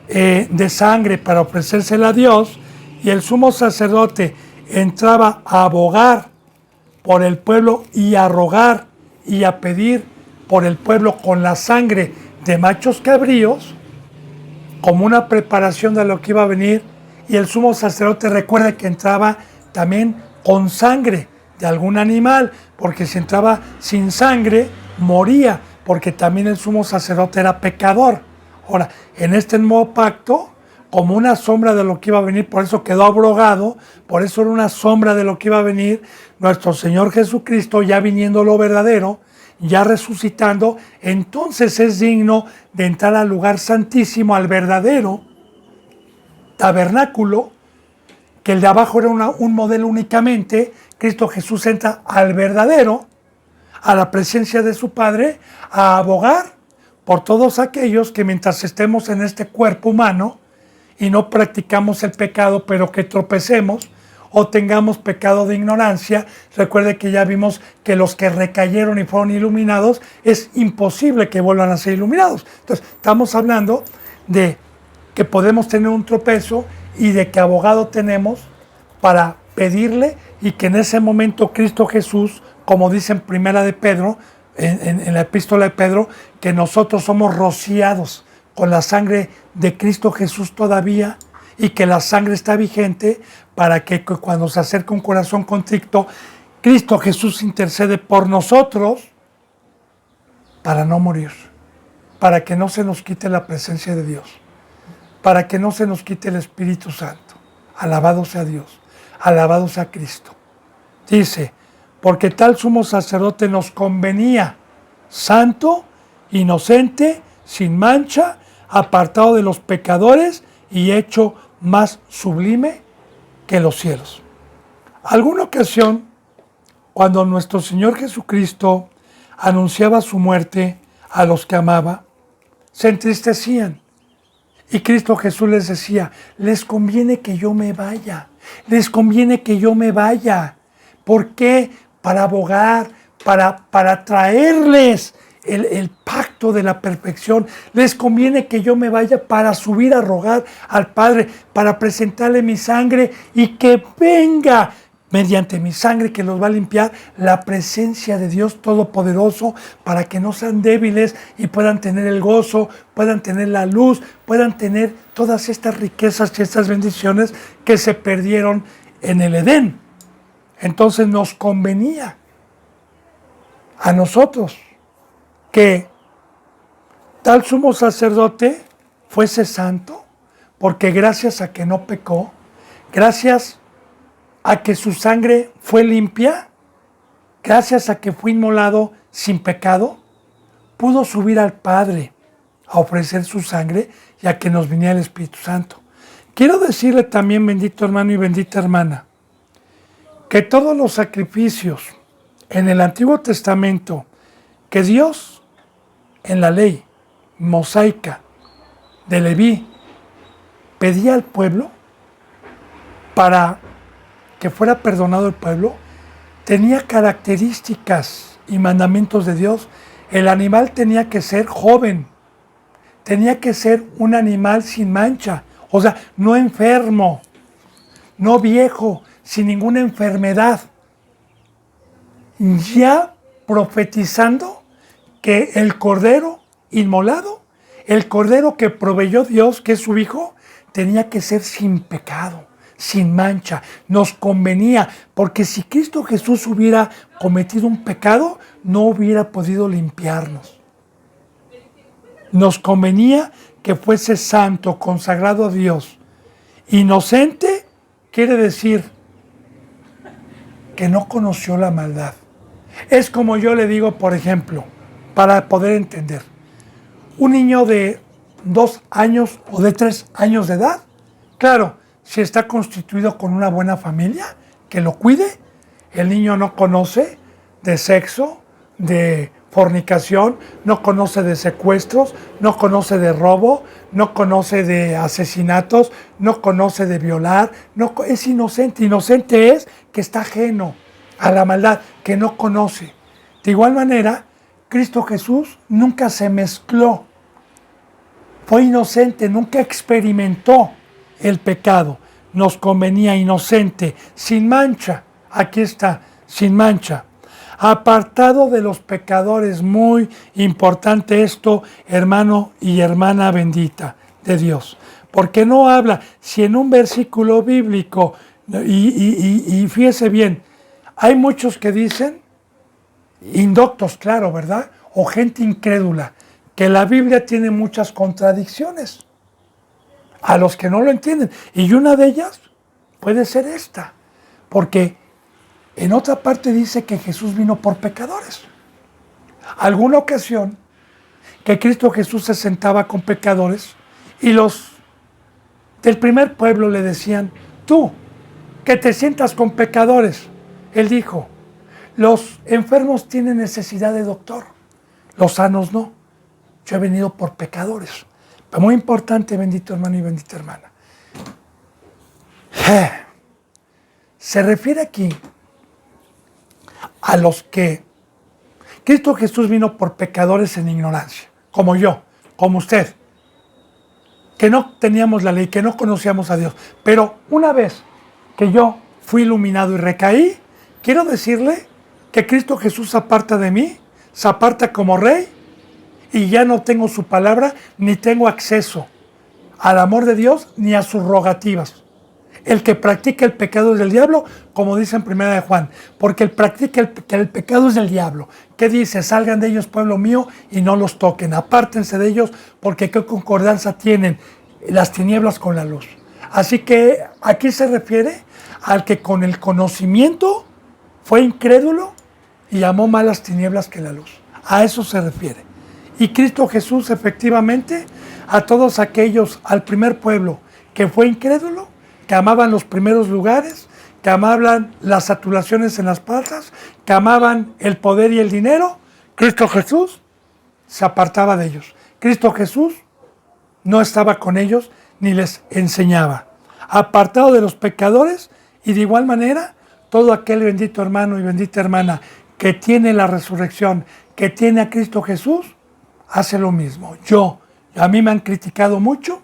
de sangre para ofrecérsela a Dios, y el sumo sacerdote entraba a abogar por el pueblo y a rogar y a pedir por el pueblo con la sangre de machos cabríos, como una preparación de lo que iba a venir. Y el sumo sacerdote, recuerda que entraba también con sangre de algún animal, porque si entraba sin sangre, moría, porque también el sumo sacerdote era pecador. Ahora, en este nuevo pacto, como una sombra de lo que iba a venir, por eso quedó abrogado, por eso era una sombra de lo que iba a venir, nuestro Señor Jesucristo, ya viniendo lo verdadero, ya resucitando, entonces es digno de entrar al lugar santísimo, al verdadero tabernáculo, que el de abajo era un modelo únicamente, Cristo Jesús entra al verdadero, a la presencia de su Padre, a abogar por todos aquellos que mientras estemos en este cuerpo humano y no practicamos el pecado, pero que tropecemos o tengamos pecado de ignorancia. Recuerde que ya vimos que los que recayeron y fueron iluminados, es imposible que vuelvan a ser iluminados. Entonces, estamos hablando de que podemos tener un tropezo y de que abogado tenemos para pedirle, y que en ese momento Cristo Jesús, como dice en Primera de Pedro, en la epístola de Pedro, que nosotros somos rociados con la sangre de Cristo Jesús todavía, y que la sangre está vigente para que cuando se acerque un corazón contrito, Cristo Jesús intercede por nosotros para no morir, para que no se nos quite la presencia de Dios, para que no se nos quite el Espíritu Santo. Alabado sea Dios, alabado sea Cristo. Dice, porque tal sumo sacerdote nos convenía, santo, inocente, sin mancha, apartado de los pecadores y hecho más sublime que los cielos. Alguna ocasión, cuando nuestro Señor Jesucristo anunciaba su muerte a los que amaba, se entristecían. Y Cristo Jesús les decía, les conviene que yo me vaya, les conviene que yo me vaya. ¿Por qué? Para abogar, para traerles el pacto de la perfección. Les conviene que yo me vaya para subir a rogar al Padre, para presentarle mi sangre y que venga mediante mi sangre, que los va a limpiar, la presencia de Dios Todopoderoso, para que no sean débiles y puedan tener el gozo, puedan tener la luz, puedan tener todas estas riquezas y estas bendiciones que se perdieron en el Edén. Entonces nos convenía a nosotros que tal sumo sacerdote fuese santo, porque gracias a que no pecó, gracias a que su sangre fue limpia, gracias a que fue inmolado sin pecado, pudo subir al Padre a ofrecer su sangre y a que nos viniera el Espíritu Santo. Quiero decirle también, bendito hermano y bendita hermana, que todos los sacrificios en el Antiguo Testamento que Dios en la ley mosaica de Leví pedía al pueblo para que fuera perdonado el pueblo, tenía características y mandamientos de Dios. El animal tenía que ser joven, tenía que ser un animal sin mancha, o sea, no enfermo, no viejo, sin ninguna enfermedad, ya profetizando que el cordero inmolado, el cordero que proveyó Dios, que es su Hijo, tenía que ser sin pecado, sin mancha. Nos convenía, porque si Cristo Jesús hubiera cometido un pecado, no hubiera podido limpiarnos. Nos convenía que fuese santo, consagrado a Dios. Inocente quiere decir que no conoció la maldad. Es como yo le digo, por ejemplo, para poder entender, un niño de 2 años o de 3 años de edad, claro, si está constituido con una buena familia que lo cuide, el niño no conoce de sexo, de fornicación, no conoce de secuestros, no conoce de robo, no conoce de asesinatos, no conoce de violar, no, es inocente. Inocente es que está ajeno a la maldad, que no conoce. De igual manera, Cristo Jesús nunca se mezcló, fue inocente, nunca experimentó el pecado. Nos convenía inocente, sin mancha. Aquí está, sin mancha. Apartado de los pecadores. Muy importante esto, hermano y hermana bendita de Dios. Porque no habla, si en un versículo bíblico, y fíjese bien, hay muchos que dicen, indoctos, claro, ¿verdad? O gente incrédula, que la Biblia tiene muchas contradicciones. A los que no lo entienden. Y una de ellas puede ser esta. Porque en otra parte dice que Jesús vino por pecadores. Alguna ocasión que Cristo Jesús se sentaba con pecadores y los del primer pueblo le decían, tú, que te sientas con pecadores. Él dijo, los enfermos tienen necesidad de doctor, los sanos no. Yo he venido por pecadores. Pero muy importante, bendito hermano y bendita hermana. Se refiere aquí a los que Cristo Jesús vino por pecadores en ignorancia, como yo, como usted, que no teníamos la ley, que no conocíamos a Dios. Pero una vez que yo fui iluminado y recaí, quiero decirle que Cristo Jesús se aparta de mí, se aparta como rey, y ya no tengo su palabra, ni tengo acceso al amor de Dios, ni a sus rogativas. El que practica el pecado es del diablo, como dice en 1 de Juan, porque el pecado es del diablo. ¿Qué dice? Salgan de ellos, pueblo mío, y no los toquen. Apártense de ellos, porque qué concordancia tienen las tinieblas con la luz. Así que aquí se refiere al que con el conocimiento fue incrédulo y amó más las tinieblas que la luz. A eso se refiere. Y Cristo Jesús, efectivamente, a todos aquellos, al primer pueblo que fue incrédulo, que amaban los primeros lugares, que amaban las saturaciones en las plazas, que amaban el poder y el dinero, Cristo Jesús se apartaba de ellos. Cristo Jesús no estaba con ellos ni les enseñaba. Apartado de los pecadores, y de igual manera, todo aquel bendito hermano y bendita hermana que tiene la resurrección, que tiene a Cristo Jesús, hace lo mismo. A mí me han criticado mucho,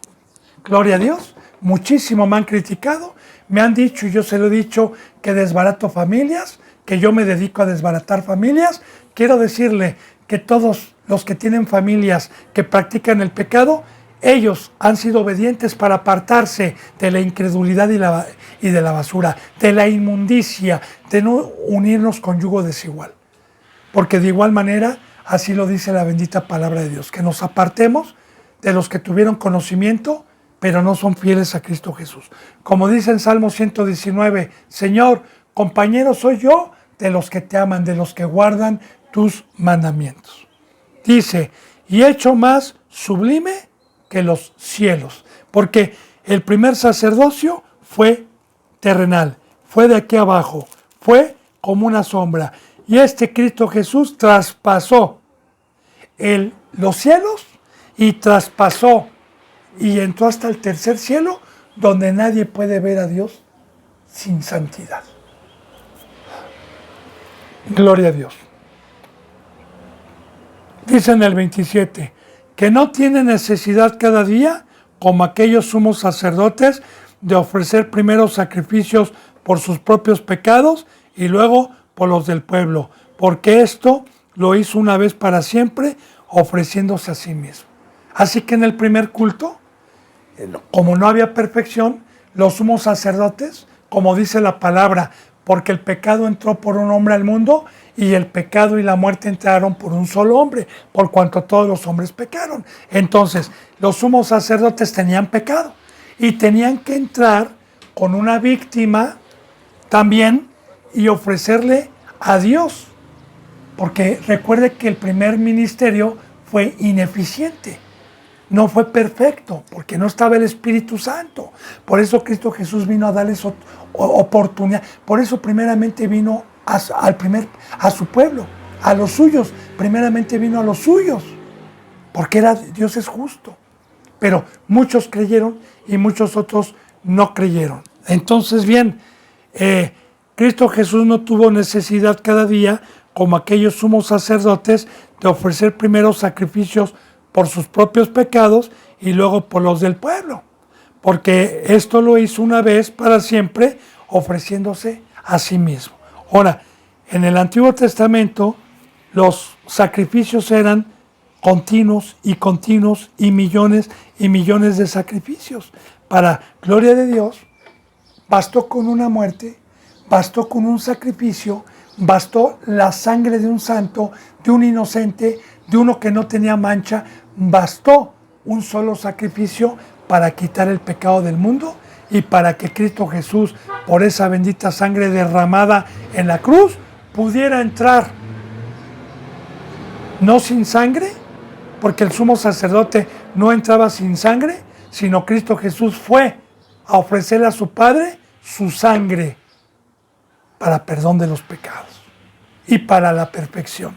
gloria a Dios, muchísimo me han criticado, me han dicho, y yo se lo he dicho, que desbarato familias, que yo me dedico a desbaratar familias. Quiero decirle que todos los que tienen familias que practican el pecado, ellos han sido obedientes para apartarse de la incredulidad y de la basura, de la inmundicia, de no unirnos con yugo desigual. Porque de igual manera, así lo dice la bendita palabra de Dios, que nos apartemos de los que tuvieron conocimiento, pero no son fieles a Cristo Jesús. Como dice en Salmo 119, Señor, compañero soy yo de los que te aman, de los que guardan tus mandamientos. Dice, y hecho más sublime que los cielos, porque el primer sacerdocio fue terrenal, fue de aquí abajo, fue como una sombra. Y este Cristo Jesús traspasó los cielos y traspasó y entró hasta el tercer cielo, donde nadie puede ver a Dios sin santidad. Gloria a Dios. Dice en el 27, que no tiene necesidad cada día, como aquellos sumos sacerdotes, de ofrecer primero sacrificios por sus propios pecados y luego por los del pueblo, porque esto lo hizo una vez para siempre, ofreciéndose a sí mismo. Así que en el primer culto, como no había perfección, los sumos sacerdotes, como dice la palabra, porque el pecado entró por un hombre al mundo, y el pecado y la muerte entraron por un solo hombre, por cuanto todos los hombres pecaron. Entonces, los sumos sacerdotes tenían pecado, y tenían que entrar con una víctima también, y ofrecerle a Dios. Porque recuerde que el primer ministerio fue ineficiente. No fue perfecto, porque no estaba el Espíritu Santo. Por eso Cristo Jesús vino a darles oportunidad. Por eso primeramente vino a su pueblo, a los suyos. Primeramente vino a los suyos, porque Dios es justo. Pero muchos creyeron y muchos otros no creyeron. Entonces, bien, Cristo Jesús no tuvo necesidad cada día, como aquellos sumos sacerdotes, de ofrecer primero sacrificios por sus propios pecados y luego por los del pueblo, porque esto lo hizo una vez para siempre, ofreciéndose a sí mismo. Ahora, en el Antiguo Testamento, los sacrificios eran continuos y millones de sacrificios. Para gloria de Dios, bastó con una muerte, bastó con un sacrificio, bastó la sangre de un santo, de un inocente, de uno que no tenía mancha. Bastó un solo sacrificio para quitar el pecado del mundo y para que Cristo Jesús, por esa bendita sangre derramada en la cruz, pudiera entrar. No sin sangre, porque el sumo sacerdote no entraba sin sangre, sino Cristo Jesús fue a ofrecerle a su Padre su sangre, para perdón de los pecados y para la perfección.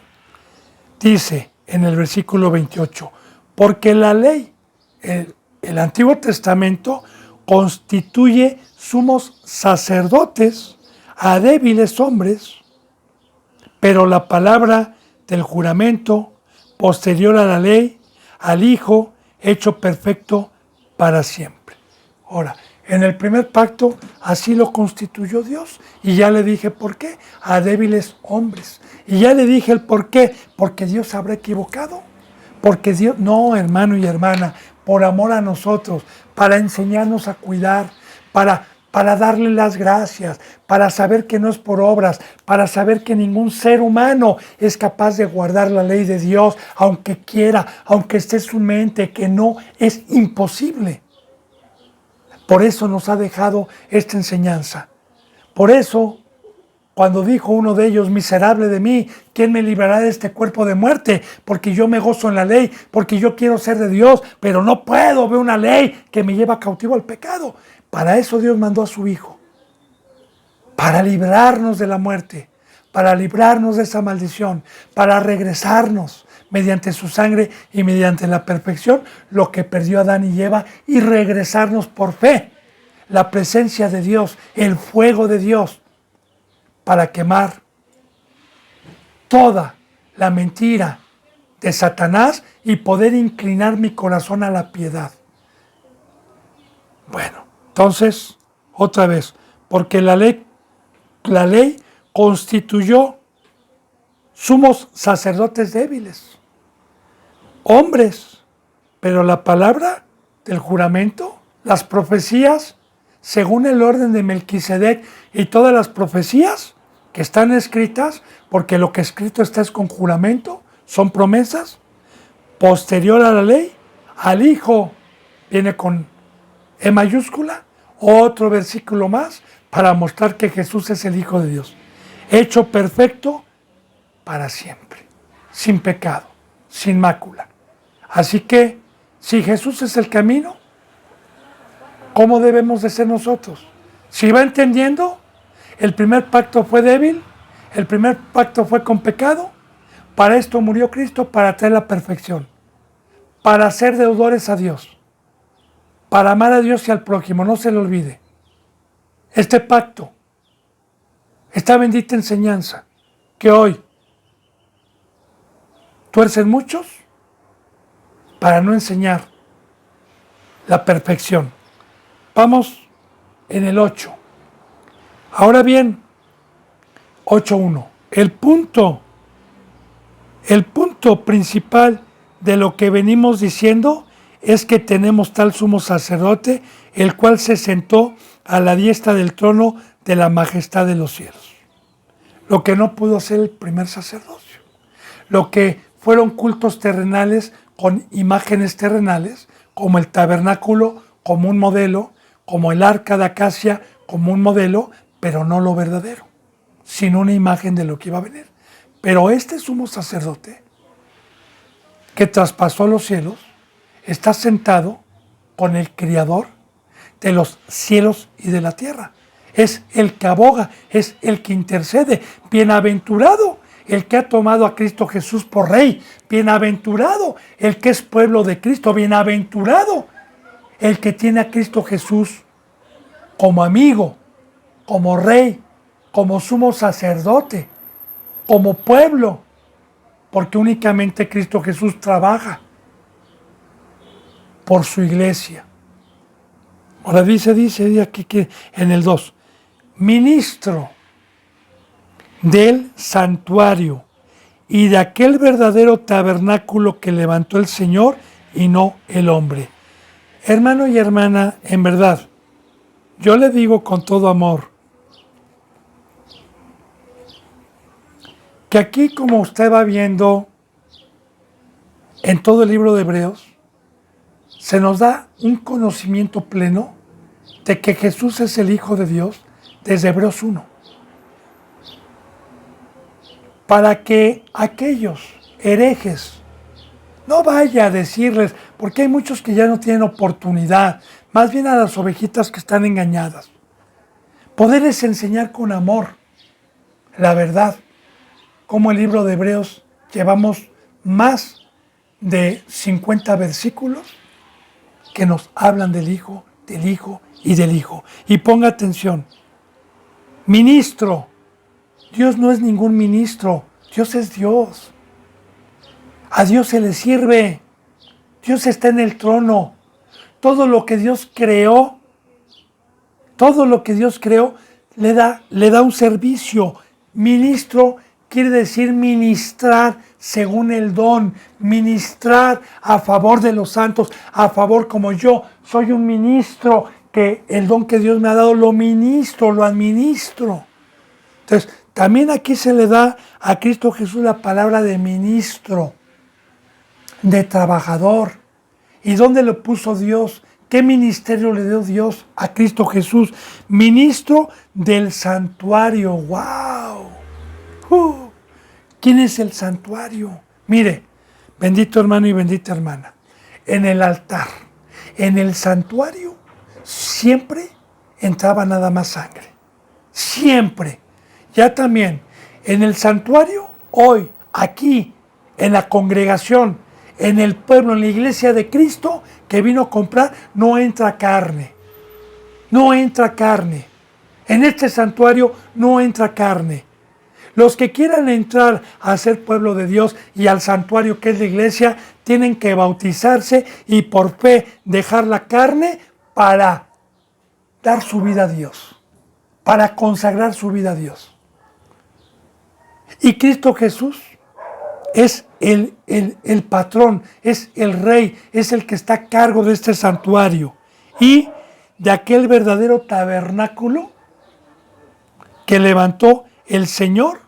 Dice en el versículo 28, porque la ley, el Antiguo Testamento, constituye sumos sacerdotes a débiles hombres, pero la palabra del juramento, posterior a la ley, al Hijo, hecho perfecto para siempre. Ahora, en el primer pacto así lo constituyó Dios. Y ya le dije por qué, a débiles hombres. Y ya le dije el por qué, porque Dios habrá equivocado. Porque Dios, no, hermano y hermana, por amor a nosotros, para enseñarnos a cuidar, para darle las gracias, para saber que no es por obras, para saber que ningún ser humano es capaz de guardar la ley de Dios, aunque quiera, aunque esté en su mente, que no, es imposible. Por eso nos ha dejado esta enseñanza. Por eso, cuando dijo uno de ellos, miserable de mí, ¿quién me librará de este cuerpo de muerte? Porque yo me gozo en la ley, porque yo quiero ser de Dios, pero no puedo ver una ley que me lleva cautivo al pecado. Para eso Dios mandó a su Hijo, para librarnos de la muerte, para librarnos de esa maldición, para regresarnos mediante su sangre y mediante la perfección, lo que perdió Adán y Eva, y regresarnos por fe, la presencia de Dios, el fuego de Dios, para quemar toda la mentira de Satanás y poder inclinar mi corazón a la piedad. Bueno, entonces, otra vez, porque la ley constituyó sumos sacerdotes débiles, hombres, pero la palabra del juramento, las profecías, según el orden de Melquisedec y todas las profecías que están escritas, porque lo que escrito está es con juramento, son promesas, posterior a la ley, al Hijo, viene con E mayúscula, otro versículo más, para mostrar que Jesús es el Hijo de Dios, hecho perfecto para siempre, sin pecado, sin mácula. Así que, si Jesús es el camino, ¿cómo debemos de ser nosotros? Si va entendiendo, el primer pacto fue débil, el primer pacto fue con pecado, para esto murió Cristo, para traer la perfección, para ser deudores a Dios, para amar a Dios y al prójimo, no se le olvide. Este pacto, esta bendita enseñanza que hoy tuercen muchos para no enseñar la perfección. Vamos en el 8. Ahora bien, 8.1. El punto principal de lo que venimos diciendo es que tenemos tal sumo sacerdote, el cual se sentó a la diestra del trono de la majestad de los cielos. Lo que no pudo hacer el primer sacerdocio. Lo que fueron cultos terrenales con imágenes terrenales, como el tabernáculo, como un modelo, como el arca de acacia, como un modelo, pero no lo verdadero, sino una imagen de lo que iba a venir. Pero este sumo sacerdote, que traspasó los cielos, está sentado con el Creador de los cielos y de la tierra. Es el que aboga, es el que intercede. Bienaventurado el que ha tomado a Cristo Jesús por Rey. Bienaventurado el que es pueblo de Cristo. Bienaventurado el que tiene a Cristo Jesús como amigo, como Rey, como sumo sacerdote, como pueblo, porque únicamente Cristo Jesús trabaja por su iglesia. Ahora dice aquí que en el 2, ministro del santuario y de aquel verdadero tabernáculo que levantó el Señor y no el hombre. Hermano y hermana, en verdad, yo le digo con todo amor, que aquí, como usted va viendo en todo el libro de Hebreos, se nos da un conocimiento pleno de que Jesús es el Hijo de Dios desde Hebreos 1. Para que aquellos herejes no vaya a decirles, porque hay muchos que ya no tienen oportunidad, más bien a las ovejitas que están engañadas, poderles enseñar con amor la verdad, como el libro de Hebreos llevamos más de 50 versículos que nos hablan del Hijo y del Hijo. Y ponga atención, ministro, Dios no es ningún ministro, Dios es Dios. A Dios se le sirve, Dios está en el trono. Todo lo que Dios creó, le da un servicio. Ministro quiere decir ministrar según el don, ministrar a favor de los santos, a favor como yo soy un ministro, que el don que Dios me ha dado lo ministro, lo administro. Entonces, también aquí se le da a Cristo Jesús la palabra de ministro, de trabajador. ¿Y dónde lo puso Dios? ¿Qué ministerio le dio Dios a Cristo Jesús? Ministro del santuario. ¡Wow! ¿Quién es el santuario? Mire, bendito hermano y bendita hermana, en el altar, en el santuario, siempre entraba nada más sangre. Siempre. Ya también, en el santuario, hoy, aquí, en la congregación, en el pueblo, en la iglesia de Cristo, que vino a comprar, no entra carne. No entra carne. En este santuario no entra carne. Los que quieran entrar a ser pueblo de Dios y al santuario que es la iglesia, tienen que bautizarse y por fe dejar la carne para dar su vida a Dios, para consagrar su vida a Dios. Y Cristo Jesús es el patrón, es el rey, es el que está a cargo de este santuario y de aquel verdadero tabernáculo que levantó el Señor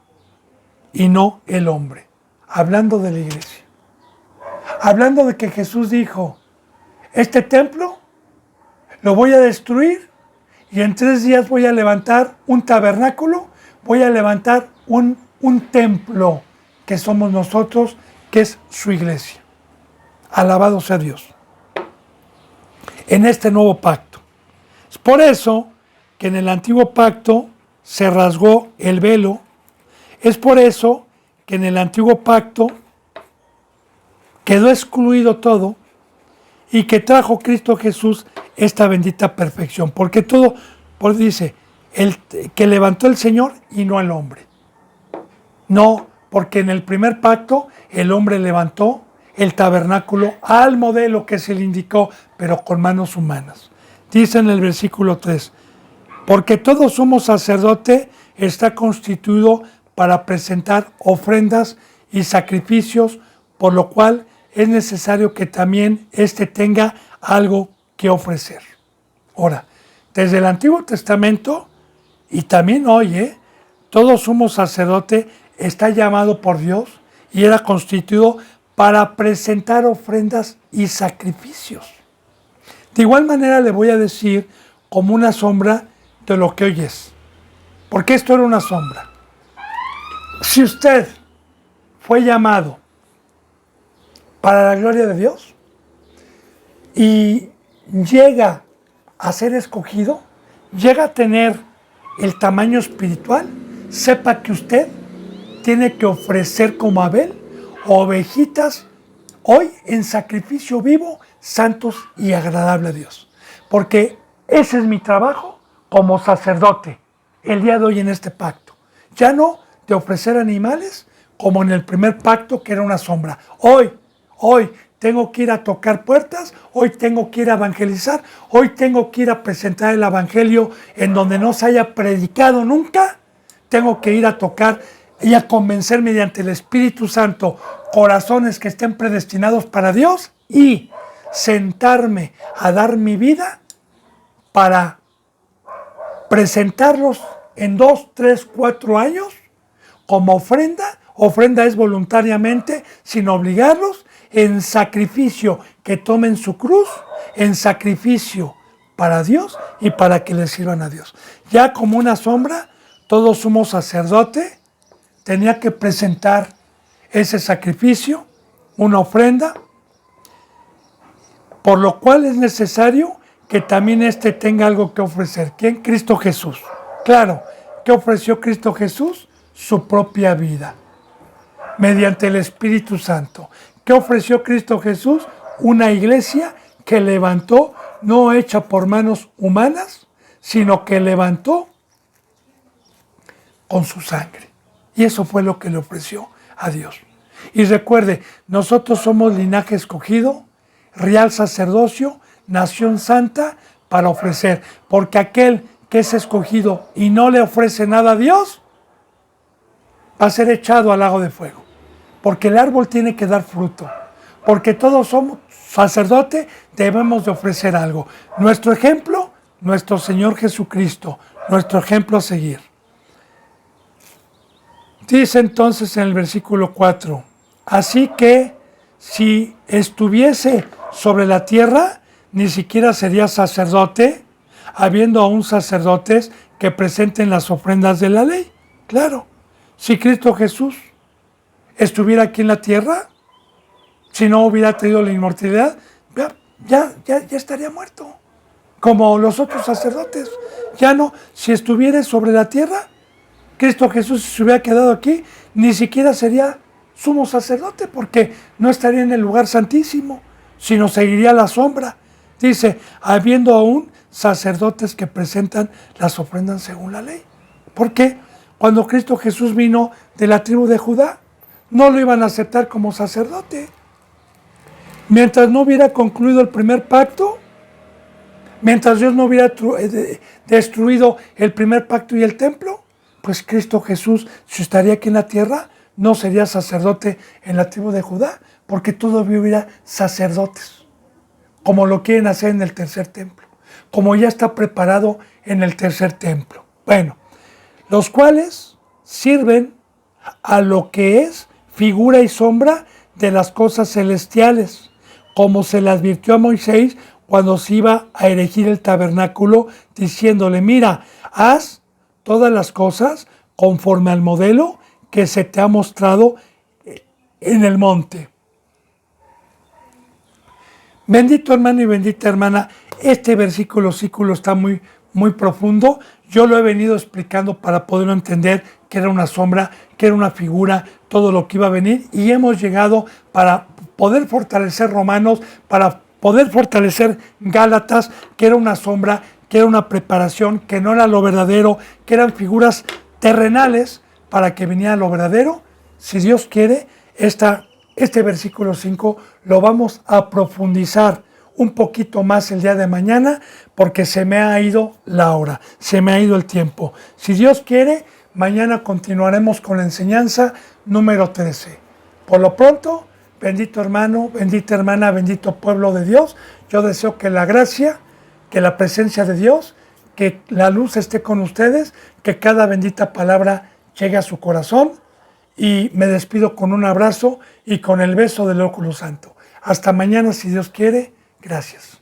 y no el hombre. Hablando de la iglesia. Hablando de que Jesús dijo, este templo lo voy a destruir y en 3 días voy a levantar un tabernáculo, voy a levantar un templo que somos nosotros, que es su iglesia. Alabado sea Dios. En este nuevo pacto. Es por eso que en el antiguo pacto se rasgó el velo. Es por eso que en el antiguo pacto quedó excluido todo y que trajo Cristo Jesús esta bendita perfección. Porque todo, dice, el que levantó el Señor y no el hombre. No, porque en el primer pacto el hombre levantó el tabernáculo al modelo que se le indicó, pero con manos humanas. Dice en el versículo 3, porque todo sumo sacerdote está constituido para presentar ofrendas y sacrificios, por lo cual es necesario que también éste tenga algo que ofrecer. Ahora, desde el Antiguo Testamento, y también hoy, todo sumo sacerdote está llamado por Dios y era constituido para presentar ofrendas y sacrificios. De igual manera le voy a decir como una sombra de lo que hoy es, porque esto era una sombra. Si usted fue llamado para la gloria de Dios y llega a ser escogido, llega a tener el tamaño espiritual, sepa que usted tiene que ofrecer como Abel ovejitas hoy en sacrificio vivo, santos y agradable a Dios. Porque ese es mi trabajo como sacerdote el día de hoy en este pacto. Ya no de ofrecer animales como en el primer pacto, que era una sombra. Hoy tengo que ir a tocar puertas, hoy tengo que ir a evangelizar, hoy tengo que ir a presentar el evangelio en donde no se haya predicado nunca. Tengo que ir a tocar y a convencer mediante el Espíritu Santo corazones que estén predestinados para Dios y sentarme a dar mi vida para presentarlos en 2, 3, 4 años como ofrenda. Ofrenda es voluntariamente, sin obligarlos, en sacrificio, que tomen su cruz, en sacrificio para Dios y para que les sirvan a Dios. Ya como una sombra, todo sumo sacerdote tenía que presentar ese sacrificio, una ofrenda, por lo cual es necesario que también éste tenga algo que ofrecer. ¿Quién? Cristo Jesús. Claro, ¿qué ofreció Cristo Jesús? su propia vida mediante el Espíritu Santo. ¿Qué ofreció Cristo Jesús? Una iglesia que levantó, no hecha por manos humanas, sino que levantó con su sangre. Y eso fue lo que le ofreció a Dios. Y recuerde, nosotros somos linaje escogido, real sacerdocio, nación santa, para ofrecer. Porque aquel que es escogido y no le ofrece nada a Dios, va a ser echado al lago de fuego. Porque el árbol tiene que dar fruto. Porque todos somos sacerdotes, debemos de ofrecer algo. Nuestro ejemplo, nuestro Señor Jesucristo, nuestro ejemplo a seguir. Dice entonces en el versículo 4, así que si estuviese sobre la tierra, ni siquiera sería sacerdote, habiendo aún sacerdotes que presenten las ofrendas de la ley. Claro, si Cristo Jesús estuviera aquí en la tierra, si no hubiera tenido la inmortalidad, ya estaría muerto. Como los otros sacerdotes. Ya no, si estuviera sobre la tierra, Cristo Jesús, si se hubiera quedado aquí, ni siquiera sería sumo sacerdote, porque no estaría en el lugar santísimo, sino seguiría la sombra. Dice, habiendo aún sacerdotes que presentan las ofrendas según la ley. ¿Por qué? Cuando Cristo Jesús vino de la tribu de Judá, no lo iban a aceptar como sacerdote. Mientras no hubiera concluido el primer pacto, mientras Dios no hubiera destruido el primer pacto y el templo, pues Cristo Jesús, si estaría aquí en la tierra, no sería sacerdote en la tribu de Judá, porque todavía hubiera sacerdotes, como lo quieren hacer en el tercer templo, como ya está preparado en el tercer templo. Bueno, los cuales sirven a lo que es figura y sombra de las cosas celestiales, como se le advirtió a Moisés cuando se iba a erigir el tabernáculo, diciéndole, mira, haz todas las cosas conforme al modelo que se te ha mostrado en el monte. Bendito hermano y bendita hermana, este versículo está muy profundo. Yo lo he venido explicando para poderlo entender, que era una sombra, que era una figura, todo lo que iba a venir, y hemos llegado para poder fortalecer Romanos, para poder fortalecer Gálatas, que era una sombra, que era una preparación, que no era lo verdadero, que eran figuras terrenales para que viniera lo verdadero. Si Dios quiere, este versículo 5 lo vamos a profundizar un poquito más el día de mañana, porque se me ha ido la hora, se me ha ido el tiempo. Si Dios quiere, mañana continuaremos con la enseñanza número 13. Por lo pronto, bendito hermano, bendita hermana, bendito pueblo de Dios, yo deseo que la gracia, que la presencia de Dios, que la luz esté con ustedes, que cada bendita palabra llegue a su corazón, y me despido con un abrazo y con el beso del óculo santo. Hasta mañana, si Dios quiere. Gracias.